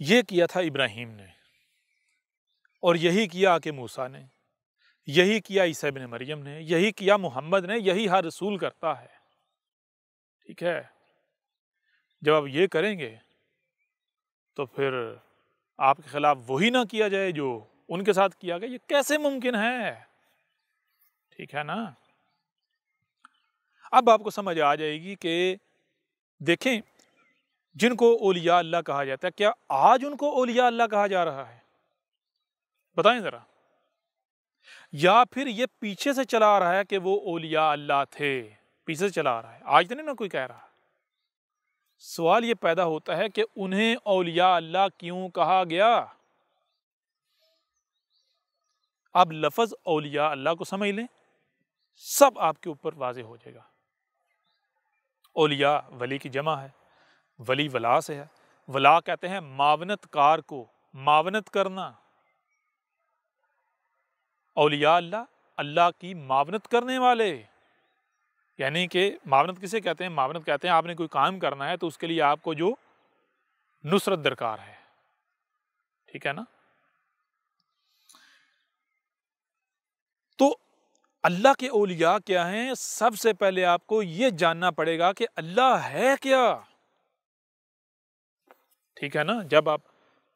یہ کیا تھا ابراہیم نے، اور یہی کیا کہ موسیٰ نے، یہی کیا عیسیٰ ابن مریم نے، یہی کیا محمد نے، یہی ہر رسول کرتا ہے۔ ٹھیک ہے؟ جب آپ یہ کریں گے تو پھر آپ کے خلاف وہی نہ کیا جائے جو ان کے ساتھ کیا گیا، یہ کیسے ممکن ہے؟ ٹھیک ہے نا؟ اب آپ کو سمجھ آ جائے گی کہ دیکھیں جن کو اولیاء اللہ کہا جاتا ہے، کیا آج ان کو اولیاء اللہ کہا جا رہا ہے؟ بتائیں ذرا. یا پھر یہ پیچھے سے چلا آ رہا ہے کہ وہ اولیاء اللہ تھے, پیچھے سے چلا آ رہا ہے, آج تو نہیں نا کوئی کہہ رہا. سوال یہ پیدا ہوتا ہے کہ انہیں اولیاء اللہ کیوں کہا گیا؟ اب لفظ اولیاء اللہ کو سمجھ لیں, سب آپ کے اوپر واضح ہو جائے گا. اولیاء ولی کی جمع ہے, ولی ولا سے ہے. ولا کہتے ہیں معاونت کار کو, معاونت کرنا. اولیاء اللہ, اللہ کی معاونت کرنے والے. یعنی کہ معاونت کسے کہتے ہیں؟ معاونت کہتے ہیں آپ نے کوئی کام کرنا ہے تو اس کے لیے آپ کو جو نصرت درکار ہے. ٹھیک ہے نا؟ تو اللہ کے اولیاء کیا ہیں؟ سب سے پہلے آپ کو یہ جاننا پڑے گا کہ اللہ ہے کیا. ٹھیک ہے نا؟ جب آپ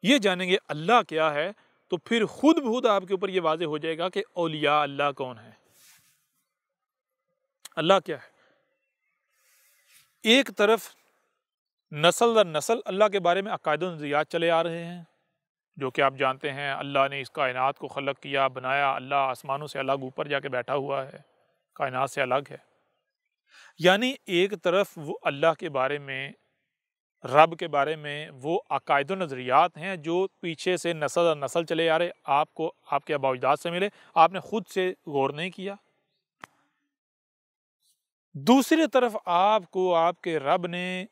یہ جانیں گے اللہ کیا ہے تو پھر خود بخود آپ کے اوپر یہ واضح ہو جائے گا کہ اولیاء اللہ کون ہے, اللہ کیا ہے. ایک طرف نسل در نسل اللہ کے بارے میں عقائد و نظریات چلے آ رہے ہیں, جو کہ آپ جانتے ہیں اللہ نے اس کائنات کو خلق کیا, بنایا, اللہ آسمانوں سے الگ اوپر جا کے بیٹھا ہوا ہے, کائنات سے الگ ہے. یعنی ایک طرف وہ اللہ کے بارے میں, رب کے بارے میں وہ عقائد و نظریات ہیں جو پیچھے سے نسل در نسل چلے آ رہے, آپ کو آپ کے آباء و اجداد سے ملے, آپ نے خود سے غور نہیں کیا. دوسری طرف آپ کو آپ کے رب نے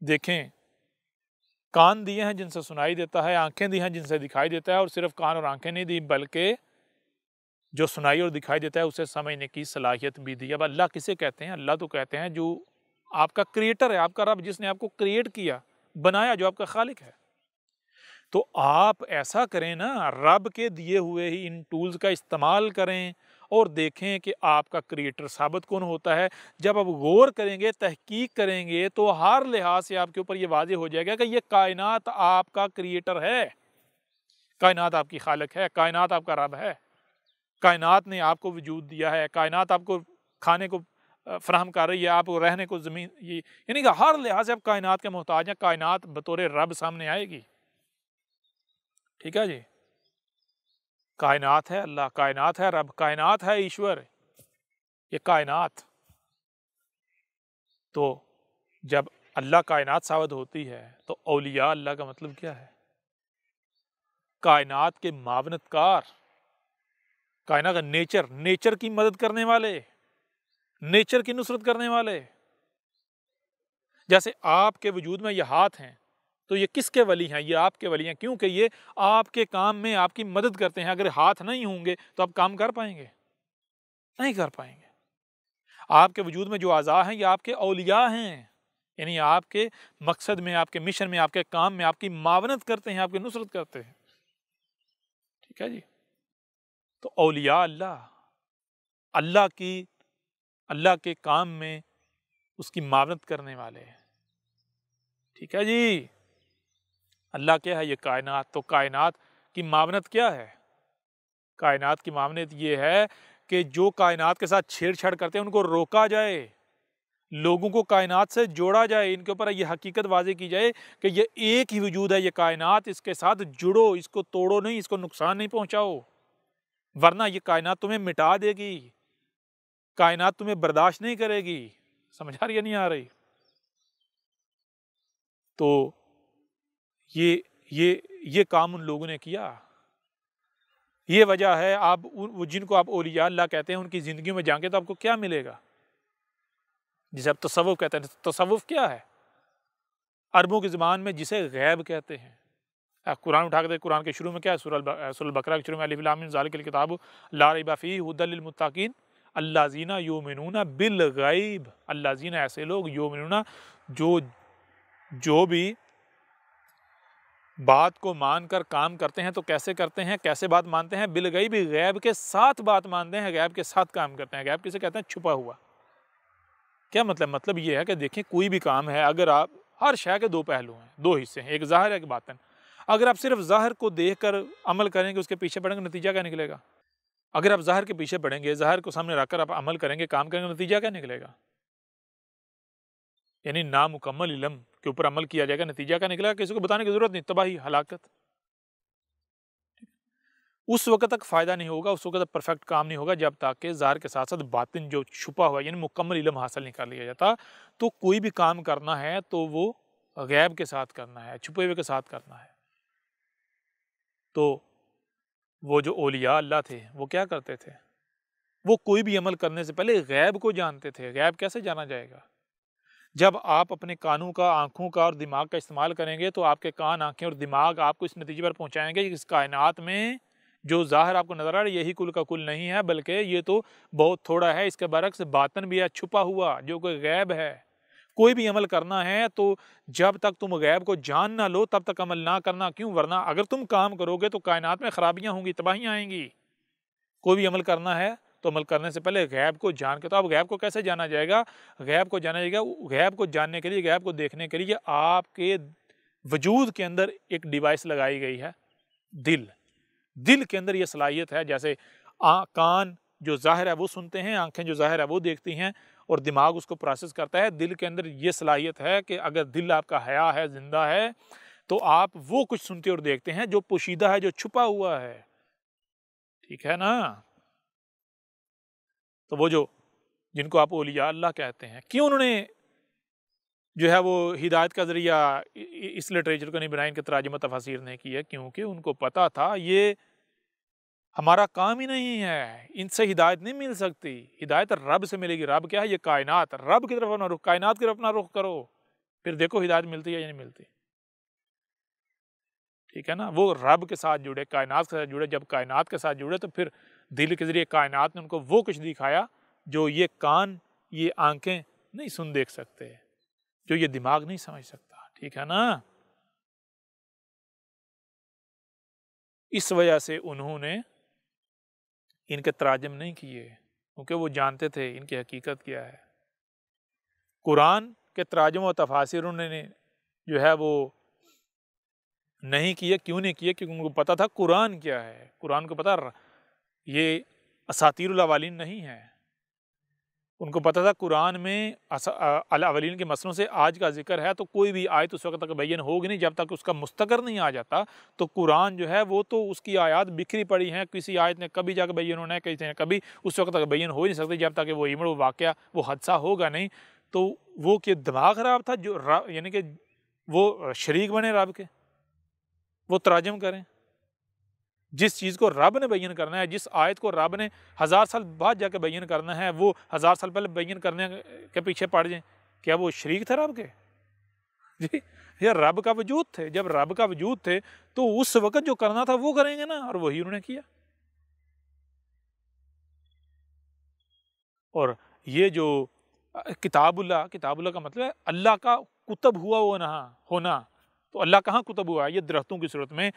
دیکھیں کان دیے ہیں جن سے سنائی دیتا ہے, آنکھیں دی ہیں جن سے دکھائی دیتا ہے, اور صرف کان اور آنکھیں نہیں دی بلکہ جو سنائی اور دکھائی دیتا ہے اسے سمجھنے کی صلاحیت بھی دی. اب اللہ کسے کہتے ہیں؟ اللہ تو کہتے ہیں جو آپ کا کریٹر ہے, آپ کا رب, جس نے آپ کو کریٹ کیا, بنایا, جو آپ کا خالق ہے. تو آپ ایسا کریں نا, رب کے دیے ہوئے ہی ان ٹولز کا استعمال کریں اور دیکھیں کہ آپ کا کریٹر ثابت کون ہوتا ہے. جب آپ غور کریں گے, تحقیق کریں گے, تو ہر لحاظ سے آپ کے اوپر یہ واضح ہو جائے گا کہ یہ کائنات آپ کا کریٹر ہے, کائنات آپ کی خالق ہے, کائنات آپ کا رب ہے, کائنات نے آپ کو وجود دیا ہے, کائنات آپ کو کھانے کو فراہم کر رہی ہے, آپ کو رہنے کو زمین, یعنی کہ ہر لحاظ سے آپ کائنات کے محتاج ہیں. کائنات بطور رب سامنے آئے گی. ٹھیک ہے جی؟ کائنات ہے اللہ, کائنات ہے رب, کائنات ہے ایشور, یہ کائنات. تو جب اللہ کائنات ثابت ہوتی ہے تو اولیاء اللہ کا مطلب کیا ہے؟ کائنات کے معاونت کار, کائنات کا نیچر, نیچر کی مدد کرنے والے, نیچر کی نصرت کرنے والے. جیسے آپ کے وجود میں یہ ہاتھ ہیں تو یہ کس کے ولی ہیں؟ یہ آپ کے ولی ہیں, کیونکہ یہ آپ کے کام میں آپ کی مدد کرتے ہیں. اگر ہاتھ نہیں ہوں گے تو آپ کام کر پائیں گے؟ نہیں کر پائیں گے. آپ کے وجود میں جو اعضاء ہیں یہ آپ کے اولیاء ہیں, یعنی آپ کے مقصد میں, آپ کے مشن میں, آپ کے کام میں آپ کی معاونت کرتے ہیں, آپ کی نصرت کرتے ہیں. ٹھیک ہے جی؟ تو اولیاء اللہ, اللہ کے کام میں اس کی معاونت کرنے والے ہیں. ٹھیک ہے جی؟ اللہ کیا ہے؟ یہ کائنات. تو کائنات کی معاونت کیا ہے؟ کائنات کی معاونت یہ ہے کہ جو کائنات کے ساتھ چھیڑ چھاڑ کرتے ہیں ان کو روکا جائے, لوگوں کو کائنات سے جوڑا جائے, ان کے اوپر یہ حقیقت واضح کی جائے کہ یہ ایک ہی وجود ہے, یہ کائنات, اس کے ساتھ جڑو, اس کو توڑو نہیں, اس کو نقصان نہیں پہنچاؤ, ورنہ یہ کائنات تمہیں مٹا دے گی, کائنات تمہیں برداشت نہیں کرے گی. سمجھ آ رہی ہے نہیں آ رہی؟ تو یہ کام ان لوگوں نے کیا. یہ وجہ ہے آپ جن کو آپ اولیاء اللہ کہتے ہیں ان کی زندگیوں میں جائیں گے تو آپ کو کیا ملے گا؟ جسے آپ تصوف کہتے ہیں. تصوف کیا ہے؟ عربوں کی زبان میں جسے غیب کہتے ہیں. آپ قرآن اٹھا کے قرآن کے شروع میں کیا ہے؟ سورہ البقرہ کے شروع میں الف لام میم ذالک الکتاب لا ریب فیہ ھدی للمتقین الذین یؤمنون بالغیب. الذین ایسے لوگ, یؤمنون جو بھی بات کو مان کر کام کرتے ہیں. تو کیسے کرتے ہیں, کیسے بات مانتے ہیں؟ بالغیب, غیب کے ساتھ بات مانتے ہیں, غیب کے ساتھ کام کرتے ہیں. غیب کسے کہتے ہیں؟ چھپا ہوا. کیا مطلب؟ مطلب یہ ہے کہ دیکھیں کوئی بھی کام ہے, اگر آپ, ہر شے کے دو پہلو ہیں, دو حصے ہیں, ایک ظاہر ہے ایک باطن. اگر آپ صرف ظاہر کو دیکھ کر عمل کریں گے, اس کے پیچھے پڑیں گے, نتیجہ کیا نکلے گا؟ اگر آپ ظاہر کے پیچھے پڑیں گے, ظاہر کو سامنے رکھ کر آپ عمل کریں گے, کام کریں گے, نتیجہ کیا نکلے گا؟ یعنی نامکمل علم کے اوپر عمل کیا جائے گا, نتیجہ کیا نکلے گا؟ کسی کو بتانے کی ضرورت نہیں, تباہی, ہلاکت. اس وقت تک فائدہ نہیں ہوگا، اس وقت تک پرفیکٹ کام نہیں ہوگا جب تک کہ ظاہر کے ساتھ ساتھ باطن جو چھپا ہوا یعنی مکمل علم حاصل نہیں کر لیا جاتا۔ تو کوئی بھی کام کرنا ہے تو وہ غیب کے ساتھ کرنا ہے، چھپے ہوئے کے ساتھ کرنا ہے۔ تو وہ جو اولیاء اللہ تھے وہ کیا کرتے تھے؟ وہ کوئی بھی عمل کرنے سے پہلے غیب کو جانتے تھے۔ غیب کیسے جانا جائے گا؟ جب آپ اپنے کانوں کا، آنکھوں کا اور دماغ کا استعمال کریں گے تو آپ کے کان، آنکھیں اور دماغ آپ کو اس نتیجے پر پہنچائیں گے کہ اس کائنات میں جو ظاہر آپ کو نظر آ رہا ہے یہی کل کا کل نہیں ہے، بلکہ یہ تو بہت تھوڑا ہے، اس کے برعکس باطن بھی ہے چھپا ہوا جو کوئی غیب ہے۔ کوئی بھی عمل کرنا ہے تو جب تک تم غیب کو جان نہ لو تب تک عمل نہ کرنا، کیوں؟ ورنہ اگر تم کام کرو گے تو کائنات میں خرابیاں ہوں گی، تباہیاں آئیں گی۔ کوئی بھی عمل کرنا ہے تو عمل کرنے سے پہلے غیب کو جان کے، تو اب غیب کو کیسے جانا جائے گا؟ غیب کو جانا جائے گا، غیب کو جاننے کے لیے، غیب کو دیکھنے کے لیے آپ کے وجود کے اندر ایک ڈیوائس لگائی گئی ہے، دل۔ دل کے اندر یہ صلاحیت ہے، جیسے کان جو ظاہر ہے وہ سنتے ہیں، آنکھیں جو ظاہر ہے وہ دیکھتی ہیں اور دماغ اس کو پروسیس کرتا ہے۔ دل کے اندر یہ صلاحیت ہے کہ اگر دل آپ کا حیا ہے، زندہ ہے، تو آپ وہ کچھ سنتے اور دیکھتے ہیں جو پوشیدہ ہے، جو چھپا ہوا ہے۔ ٹھیک ہے نا؟ تو وہ جو جن کو آپ اولیاء اللہ کہتے ہیں، کیوں انہوں نے جو ہے وہ ہدایت کا ذریعہ اس لٹریچر کو نہیں بنایا، ان کے تراجم تفاسیر نہیں کی ہے؟ کیونکہ ان کو پتا تھا یہ ہمارا کام ہی نہیں ہے، ان سے ہدایت نہیں مل سکتی، ہدایت رب سے ملے گی۔ رب کیا ہے؟ یہ کائنات، رب کی طرف اپنا رخ، کائنات کی طرف اپنا رخ کرو، پھر دیکھو ہدایت ملتی ہے یا نہیں ملتی۔ ٹھیک ہے نا؟ وہ رب کے ساتھ جڑے، کائنات کے ساتھ جڑے، جب کائنات کے ساتھ جڑے تو پھر دل کے ذریعے کائنات نے ان کو وہ کچھ دکھایا جو یہ کان، یہ آنکھیں نہیں سن دیکھ سکتے، جو یہ دماغ نہیں سمجھ سکتا۔ ٹھیک ہے نا؟ اس وجہ سے انہوں نے ان کے تراجم نہیں کیے، کیونکہ وہ جانتے تھے ان کی حقیقت کیا ہے۔ قرآن کے تراجم و تفاسیر انہوں نے جو ہے وہ نہیں کیے۔ کیوں نہیں کیے؟ کیونکہ ان کو پتا تھا قرآن کیا ہے۔ قرآن کو پتا یہ اساطیر الاولین نہیں ہے، ان کو پتا تھا قرآن میں الاولین کے مسئلوں سے آج کا ذکر ہے، تو کوئی بھی آیت اس وقت تک بین ہوگی نہیں جب تک اس کا مستقر نہیں آ جاتا۔ تو قرآن جو ہے وہ تو اس کی آیات بکھری پڑی ہیں، کسی آیت نے کبھی جا کے بین ہونا ہے، کسی نے کبھی، اس وقت تک بین ہو ہی نہیں سکتی جب تک کہ وہ ایمڑ، وہ واقعہ، وہ حادثہ ہوگا نہیں۔ تو وہ کہ دماغ خراب تھا، جو یعنی کہ وہ شریک بنے رب کے، وہ تراجم کریں۔ جس چیز کو رب نے بیان کرنا ہے، جس آیت کو رب نے 1000 سال بعد جا کے بیان کرنا ہے، وہ 1000 سال پہلے بیان کرنے کے پیچھے پڑ جائیں، کیا وہ شریک تھے رب کے؟ جی، یہ رب کا وجود تھے۔ جب رب کا وجود تھے تو اس وقت جو کرنا تھا وہ کریں گے نا، اور وہی انہوں نے کیا۔ اور یہ جو کتاب اللہ کا مطلب ہے اللہ کا کتب ہوا ہونا۔ تو اللہ کہاں کتب ہوا ہے؟ یہ درختوں کی صورت میں،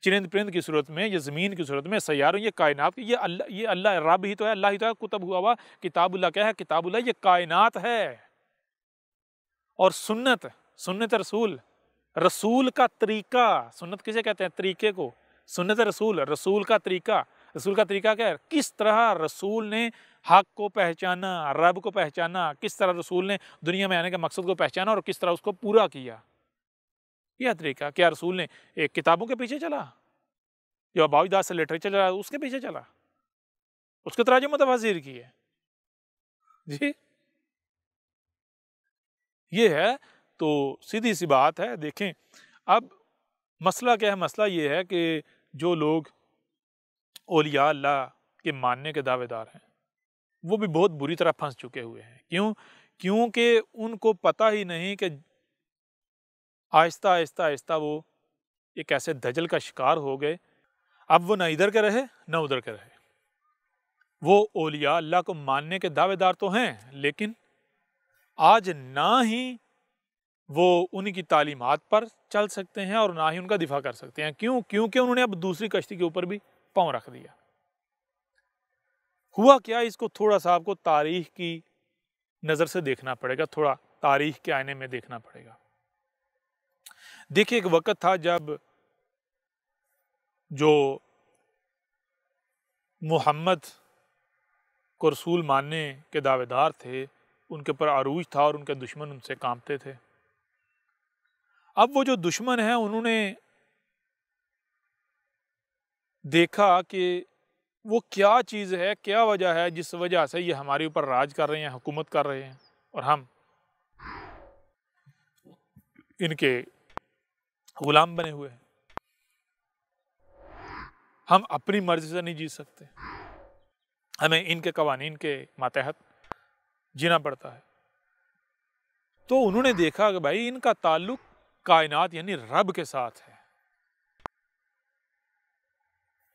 چرند پرند کی صورت میں، یہ زمین کی صورت میں، سیاروں، یہ کائنات، یہ اللہ رب ہی تو ہے، اللہ ہی تو ہے کتب ہوا۔ کتاب اللہ کیا ہے؟ کتاب اللہ یہ کائنات ہے۔ اور سنت رسول کا طریقہ، سنت کسے کہتے ہیں؟ طریقے کو۔ سنت رسول کا طریقہ، رسول کا طریقہ کیا ہے؟ کس طرح رسول نے حق کو پہچانا، رب کو پہچانا، کس طرح رسول نے دنیا میں آنے کے مقصد کو پہچانا اور کس طرح اس کو پورا کیا، یہ طریقہ۔ کیا رسول نے ایک کتابوں کے پیچھے چلا، جو اباؤ اجداد سے لٹریچر چلا اس کے پیچھے چلا، اس کے تراجم و تفاسیر کیے؟ جی یہ ہے۔ تو سیدھی سی بات ہے۔ دیکھیں اب مسئلہ کیا ہے؟ مسئلہ یہ ہے کہ جو لوگ اولیاء اللہ کے ماننے کے دعوے دار ہیں وہ بھی بہت بری طرح پھنس چکے ہوئے ہیں۔ کیونکہ ان کو پتہ ہی نہیں کہ آہستہ آہستہ وہ ایک ایسے دجل کا شکار ہو گئے، اب وہ نہ ادھر کے رہے نہ ادھر کے رہے۔ وہ اولیاء اللہ کو ماننے کے دعوے دار تو ہیں، لیکن آج نہ ہی وہ ان کی تعلیمات پر چل سکتے ہیں اور نہ ہی ان کا دفاع کر سکتے ہیں۔ کیونکہ انہوں نے اب دوسری کشتی کے اوپر بھی پاؤں رکھ دیا۔ ہوا کیا؟ اس کو تھوڑا سا آپ کو تاریخ کی نظر سے دیکھنا پڑے گا، تھوڑا تاریخ کے آئینے میں دیکھنا پڑے گا۔ دیکھیں ایک وقت تھا جب جو محمد کو رسول ماننے کے دعوے دار تھے ان کے پر عروج تھا اور ان کے دشمن ان سے کانپتے تھے۔ اب وہ جو دشمن ہیں انہوں نے دیکھا کہ وہ کیا چیز ہے، کیا وجہ ہے جس وجہ سے یہ ہمارے اوپر راج کر رہے ہیں، حکومت کر رہے ہیں، اور ہم ان کے غلام بنے ہوئے ہیں۔ ہم اپنی مرضی سے نہیں جی سکتے، ہمیں ان کے قوانین کے ماتحت جینا پڑتا ہے۔ تو انہوں نے دیکھا کہ بھائی ان کا تعلق کائنات یعنی رب کے ساتھ ہے،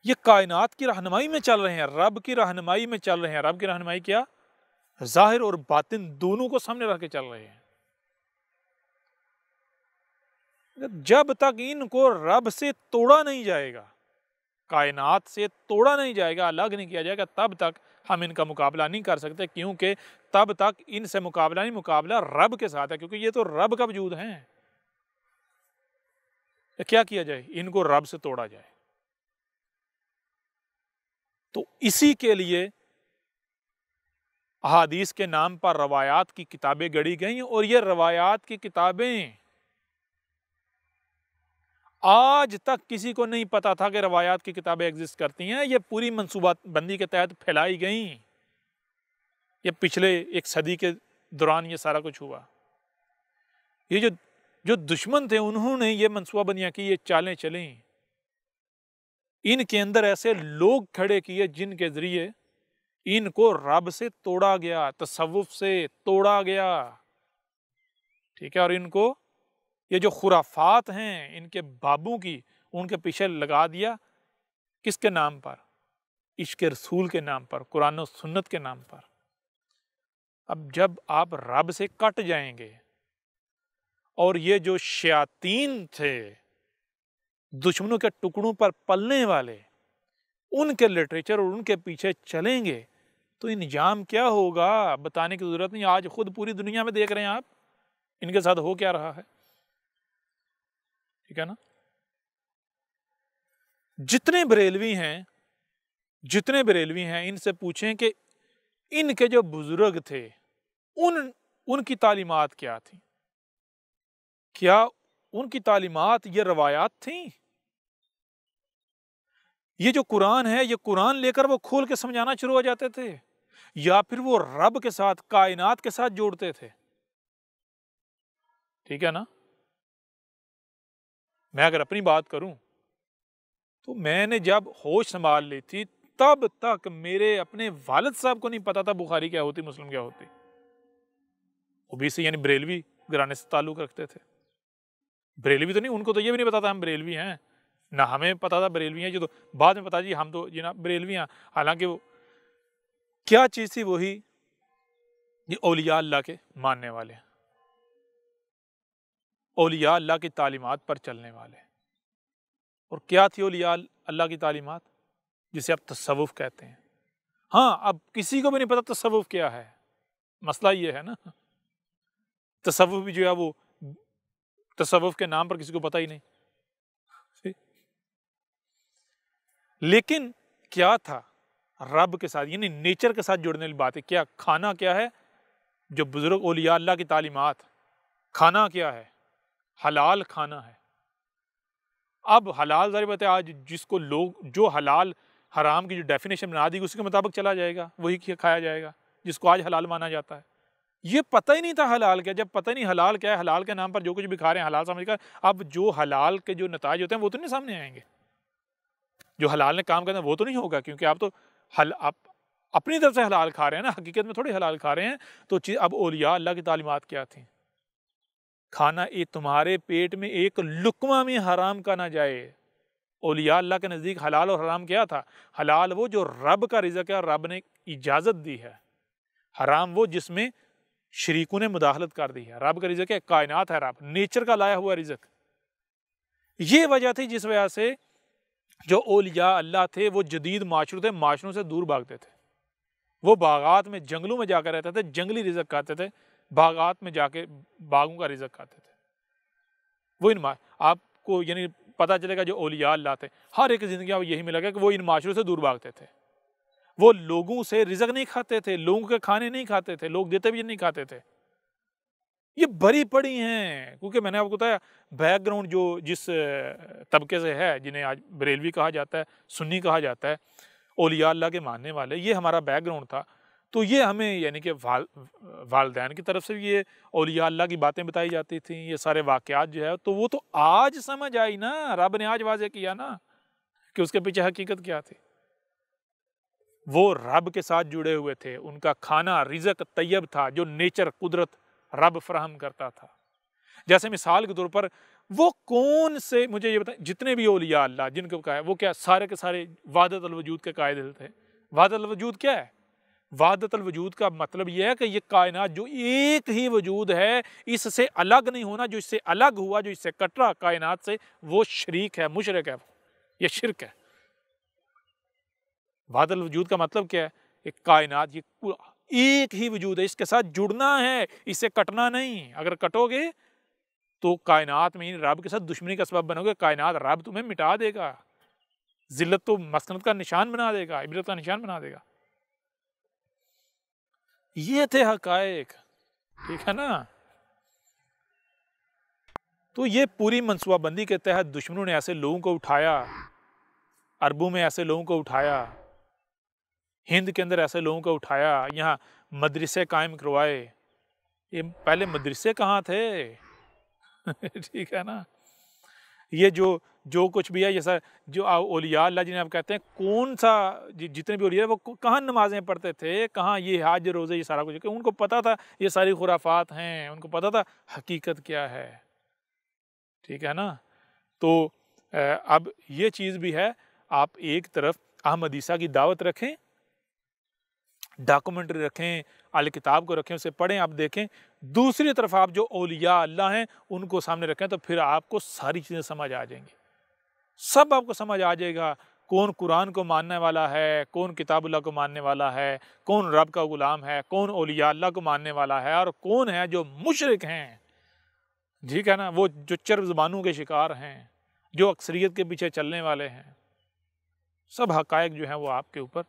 یہ کائنات کی رہنمائی میں چل رہے ہیں، رب کی رہنمائی میں چل رہے ہیں۔ رب کی رہنمائی کیا؟ ظاہر اور باطن دونوں کو سامنے رکھ کے چل رہے ہیں۔ جب تک ان کو رب سے توڑا نہیں جائے گا، کائنات سے توڑا نہیں جائے گا، الگ نہیں کیا جائے گا، تب تک ہم ان کا مقابلہ نہیں کر سکتے، کیونکہ تب تک ان سے مقابلہ نہیں، مقابلہ رب کے ساتھ ہے، کیونکہ یہ تو رب کا وجود ہیں۔ کیا کیا جائے؟ ان کو رب سے توڑا جائے۔ تو اسی کے لیے احادیث کے نام پر روایات کی کتابیں گڑھی گئیں، اور یہ روایات کی کتابیں آج تک کسی کو نہیں پتا تھا کہ روایات کی کتابیں ایگزسٹ کرتی ہیں۔ یہ پوری منصوبہ بندی کے تحت پھیلائی گئیں، یہ پچھلے ایک صدی کے دوران یہ سارا کچھ ہوا۔ یہ جو دشمن تھے انہوں نے یہ منصوبہ بندیاں کی، یہ چالیں چلیں، ان کے اندر ایسے لوگ کھڑے کیے جن کے ذریعے ان کو رب سے توڑا گیا، تصوف سے توڑا گیا، ٹھیک ہے، اور ان کو یہ جو خرافات ہیں ان کے بابوں کی، ان کے پیچھے لگا دیا، کس کے نام پر؟ عشق رسول کے نام پر، قرآن و سنت کے نام پر۔ اب جب آپ رب سے کٹ جائیں گے، اور یہ جو شیاطین تھے، دشمنوں کے ٹکڑوں پر پلنے والے، ان کے لٹریچر اور ان کے پیچھے چلیں گے تو انجام کیا ہوگا بتانے کی ضرورت نہیں، آج خود پوری دنیا میں دیکھ رہے ہیں آپ ان کے ساتھ ہو کیا رہا ہے، ٹھیک ہے نا۔ جتنے بریلوی ہیں ان سے پوچھیں کہ ان کے جو بزرگ تھے ان کی تعلیمات کیا تھیں؟ کیا ان کی تعلیمات یہ روایات تھیں؟ یہ جو قرآن ہے، یہ قرآن لے کر وہ کھول کے سمجھانا شروع ہو جاتے تھے، یا پھر وہ رب کے ساتھ، کائنات کے ساتھ جوڑتے تھے؟ ٹھیک ہے نا۔ میں اگر اپنی بات کروں تو میں نے جب ہوش سنبھال لی تھی تب تک میرے اپنے والد صاحب کو نہیں پتا تھا بخاری کیا ہوتی، مسلم کیا ہوتی۔ اوبیسی یعنی بریلوی گھرانے سے تعلق رکھتے تھے، بریلوی تو نہیں، ان کو تو یہ بھی نہیں پتا تھا ہم بریلوی ہیں، نہ ہمیں پتا تھا بریلوی ہیں، جو تو بعد میں پتا جی ہم تو جناب بریلوی ہیں۔ حالانکہ وہ کیا چیز تھی؟ وہی یہ اولیاء اللہ کے ماننے والے، اولیاء اللہ کی تعلیمات پر چلنے والے۔ اور کیا تھی اولیاء اللہ کی تعلیمات؟ جسے آپ تصوف کہتے ہیں۔ ہاں، اب کسی کو بھی نہیں پتا تصوف کیا ہے، مسئلہ یہ ہے نا، تصوف بھی جو ہے وہ تصوف کے نام پر کسی کو پتا ہی نہیں۔ لیکن کیا تھا؟ رب کے ساتھ یعنی نیچر کے ساتھ جڑنے والی بات ہے۔ کیا کھانا کیا ہے؟ جو بزرگ اولیاء اللہ کی تعلیمات، کھانا کیا ہے؟ حلال کھانا ہے۔ اب حلال ظاہر بات ہے، آج جس کو لوگ جو حلال حرام کی جو ڈیفینیشن بنا دی اسی کے مطابق چلا جائے گا، وہی کھایا جائے گا جس کو آج حلال مانا جاتا ہے۔ یہ پتہ ہی نہیں تھا حلال کیا، جب پتہ نہیں حلال کیا ہے، حلال کے نام پر جو کچھ بھی کھا رہے ہیں حلال سمجھ کر، اب جو حلال کے جو نتائج ہوتے ہیں وہ تو نہیں سامنے آئیں گے، جو حلال نے کام کرنا وہ تو نہیں ہوگا، کیونکہ آپ تو آپ اپنی طرف سے حلال کھا رہے ہیں نا، حقیقت میں تھوڑی حلال کھا رہے ہیں۔ تو اب اولیاء اللہ کی تعلیمات کیا تھیں؟ کھانا تمہارے پیٹ میں ایک لقمہ میں حرام کا نہ جائے۔ اولیاء اللہ کے نزدیک حلال اور حرام کیا تھا؟ حلال وہ جو رب کا رزق ہے اور رب نے اجازت دی ہے، حرام وہ جس میں شریکوں نے مداخلت کر دی ہے۔ رب کا رزق ہے، کائنات ہے، رب نیچر کا لایا ہوا رزق۔ یہ وجہ تھی جس وجہ سے جو اولیاء اللہ تھے وہ جدید معاشروں سے دور بھاگتے تھے، وہ باغات میں جنگلوں میں جا کر رہتے تھے، جنگلی رزق کھاتے تھے، باغات میں جا کے باغوں کا رزق کھاتے تھے۔ وہ آپ کو یعنی پتا چلے گا جو اولیاء اللہ تھے ہر ایک زندگی میں یہی ملا گیا کہ وہ ان معاشروں سے دور بھاگتے تھے، وہ لوگوں سے رزق نہیں کھاتے تھے، لوگوں کے کھانے نہیں کھاتے تھے، لوگ دیتے بھی نہیں کھاتے تھے، یہ بھری پڑی ہیں، کیونکہ میں نے آپ کو بتایا بیک گراؤنڈ جو جس طبقے سے ہے، جنہیں آج بریلوی کہا جاتا ہے، سنی کہا جاتا ہے، اولیاء اللہ کے ماننے والے، یہ ہمارا بیک گراؤنڈ تھا. تو یہ ہمیں یعنی کہ والدین کی طرف سے بھی یہ اولیاء اللہ کی باتیں بتائی جاتی تھیں، یہ سارے واقعات جو ہے، تو وہ تو آج سمجھ آئی نا، رب نے آج واضح کیا نا کہ اس کے پیچھے حقیقت کیا تھی. وہ رب کے ساتھ جڑے ہوئے تھے، ان کا کھانا رزق طیب تھا جو نیچر قدرت رب فراہم کرتا تھا. جیسے مثال کے طور پر وہ کون سے، مجھے یہ بتائیں، جتنے بھی اولیاء اللہ جن کو کہا ہے، وہ کیا سارے کے سارے وحدت الوجود کے قائل تھے؟ وحدت الوجود کیا ہے؟ وحدت الوجود کا مطلب یہ ہے کہ یہ کائنات جو ایک ہی وجود ہے، اس سے الگ نہیں ہونا. جو اس سے الگ ہوا، جو اس سے کٹ رہا کائنات سے، وہ شریک ہے، مشرک ہے، یہ شرک ہے. وحدت الوجود کا مطلب کیا ہے؟ ایک کائنات یہ ایک ہی وجود ہے، اس کے ساتھ جڑنا ہے، اس سے کٹنا نہیں. اگر کٹو گے تو کائنات میں رب کے ساتھ دشمنی کا سبب بنو گے، کائنات رب تمہیں مٹا دے گا، ذلت تو مسکنت کا نشان بنا دے گا، عبرت کا نشان بنا دے گا. یہ تھے حقائق، ٹھیک ہے نا. تو یہ پوری منصوبہ بندی کے تحت دشمنوں نے ایسے لوگوں کو اٹھایا، عربوں میں ایسے لوگوں کو اٹھایا، ہند کے اندر ایسے لوگوں کو اٹھایا، یہاں مدرسے قائم کروائے. یہ پہلے مدرسے کہاں تھے؟ ٹھیک ہے نا. یہ جو کچھ بھی ہے، یہ سر جو اولیاء اللہ جنہیں آپ کہتے ہیں، کون سا جتنے بھی اولیاء وہ کہاں نمازیں پڑھتے تھے، کہاں یہ حج روزے، یہ سارا کچھ، ان کو پتا تھا یہ ساری خرافات ہیں، ان کو پتا تھا حقیقت کیا ہے. ٹھیک ہے نا. تو اب یہ چیز بھی ہے، آپ ایک طرف احمد عیسیٰ کی دعوت رکھیں، ڈاکومنٹری رکھیں، اہل کتاب کو رکھیں، اسے پڑھیں، آپ دیکھیں. دوسری طرف آپ جو اولیاء اللہ ہیں ان کو سامنے رکھیں، تو پھر آپ کو ساری چیزیں سمجھ آ جائیں گی. سب آپ کو سمجھ آ جائے گا، کون قرآن کو ماننے والا ہے، کون کتاب اللہ کو ماننے والا ہے، کون رب کا غلام ہے، کون اولیاء اللہ کو ماننے والا ہے، اور کون ہے جو مشرک ہیں. ٹھیک ہے نا. وہ جو چرب زبانوں کے شکار ہیں، جو اکثریت کے پیچھے چلنے والے ہیں. سب حقائق جو ہیں وہ آپ کے اوپر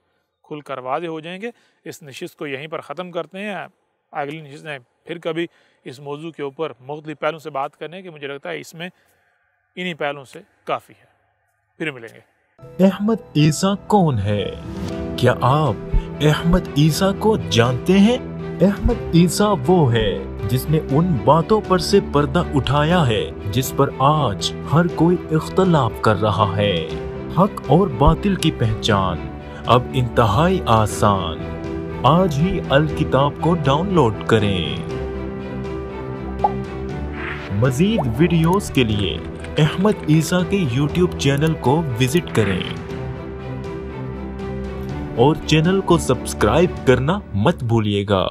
کھل کر واضح ہو جائیں گے. اس نشست کو یہیں پر ختم کرتے ہیں. اگلی نشست میں پھر کبھی اس موضوع کے اوپر مختلف پہلوؤں سے بات کرنے کے، مجھے لگتا ہے اس میں انہی پہلوؤں سے کافی ہے. پھر ملیں گے. احمد عیسیٰ کون ہے؟ کیا آپ احمد عیسیٰ کو جانتے ہیں؟ احمد عیسیٰ وہ ہے جس نے ان باتوں پر سے پردہ اٹھایا ہے جس پر آج ہر کوئی اختلاف کر رہا ہے. حق اور باطل کی پہچان اب انتہائی آسان. آج ہی الکتاب کو ڈاؤن لوڈ کریں. مزید ویڈیوز کے لیے احمد عیسیٰ کے یوٹیوب چینل کو وزٹ کریں اور چینل کو سبسکرائب کرنا مت بھولیے گا.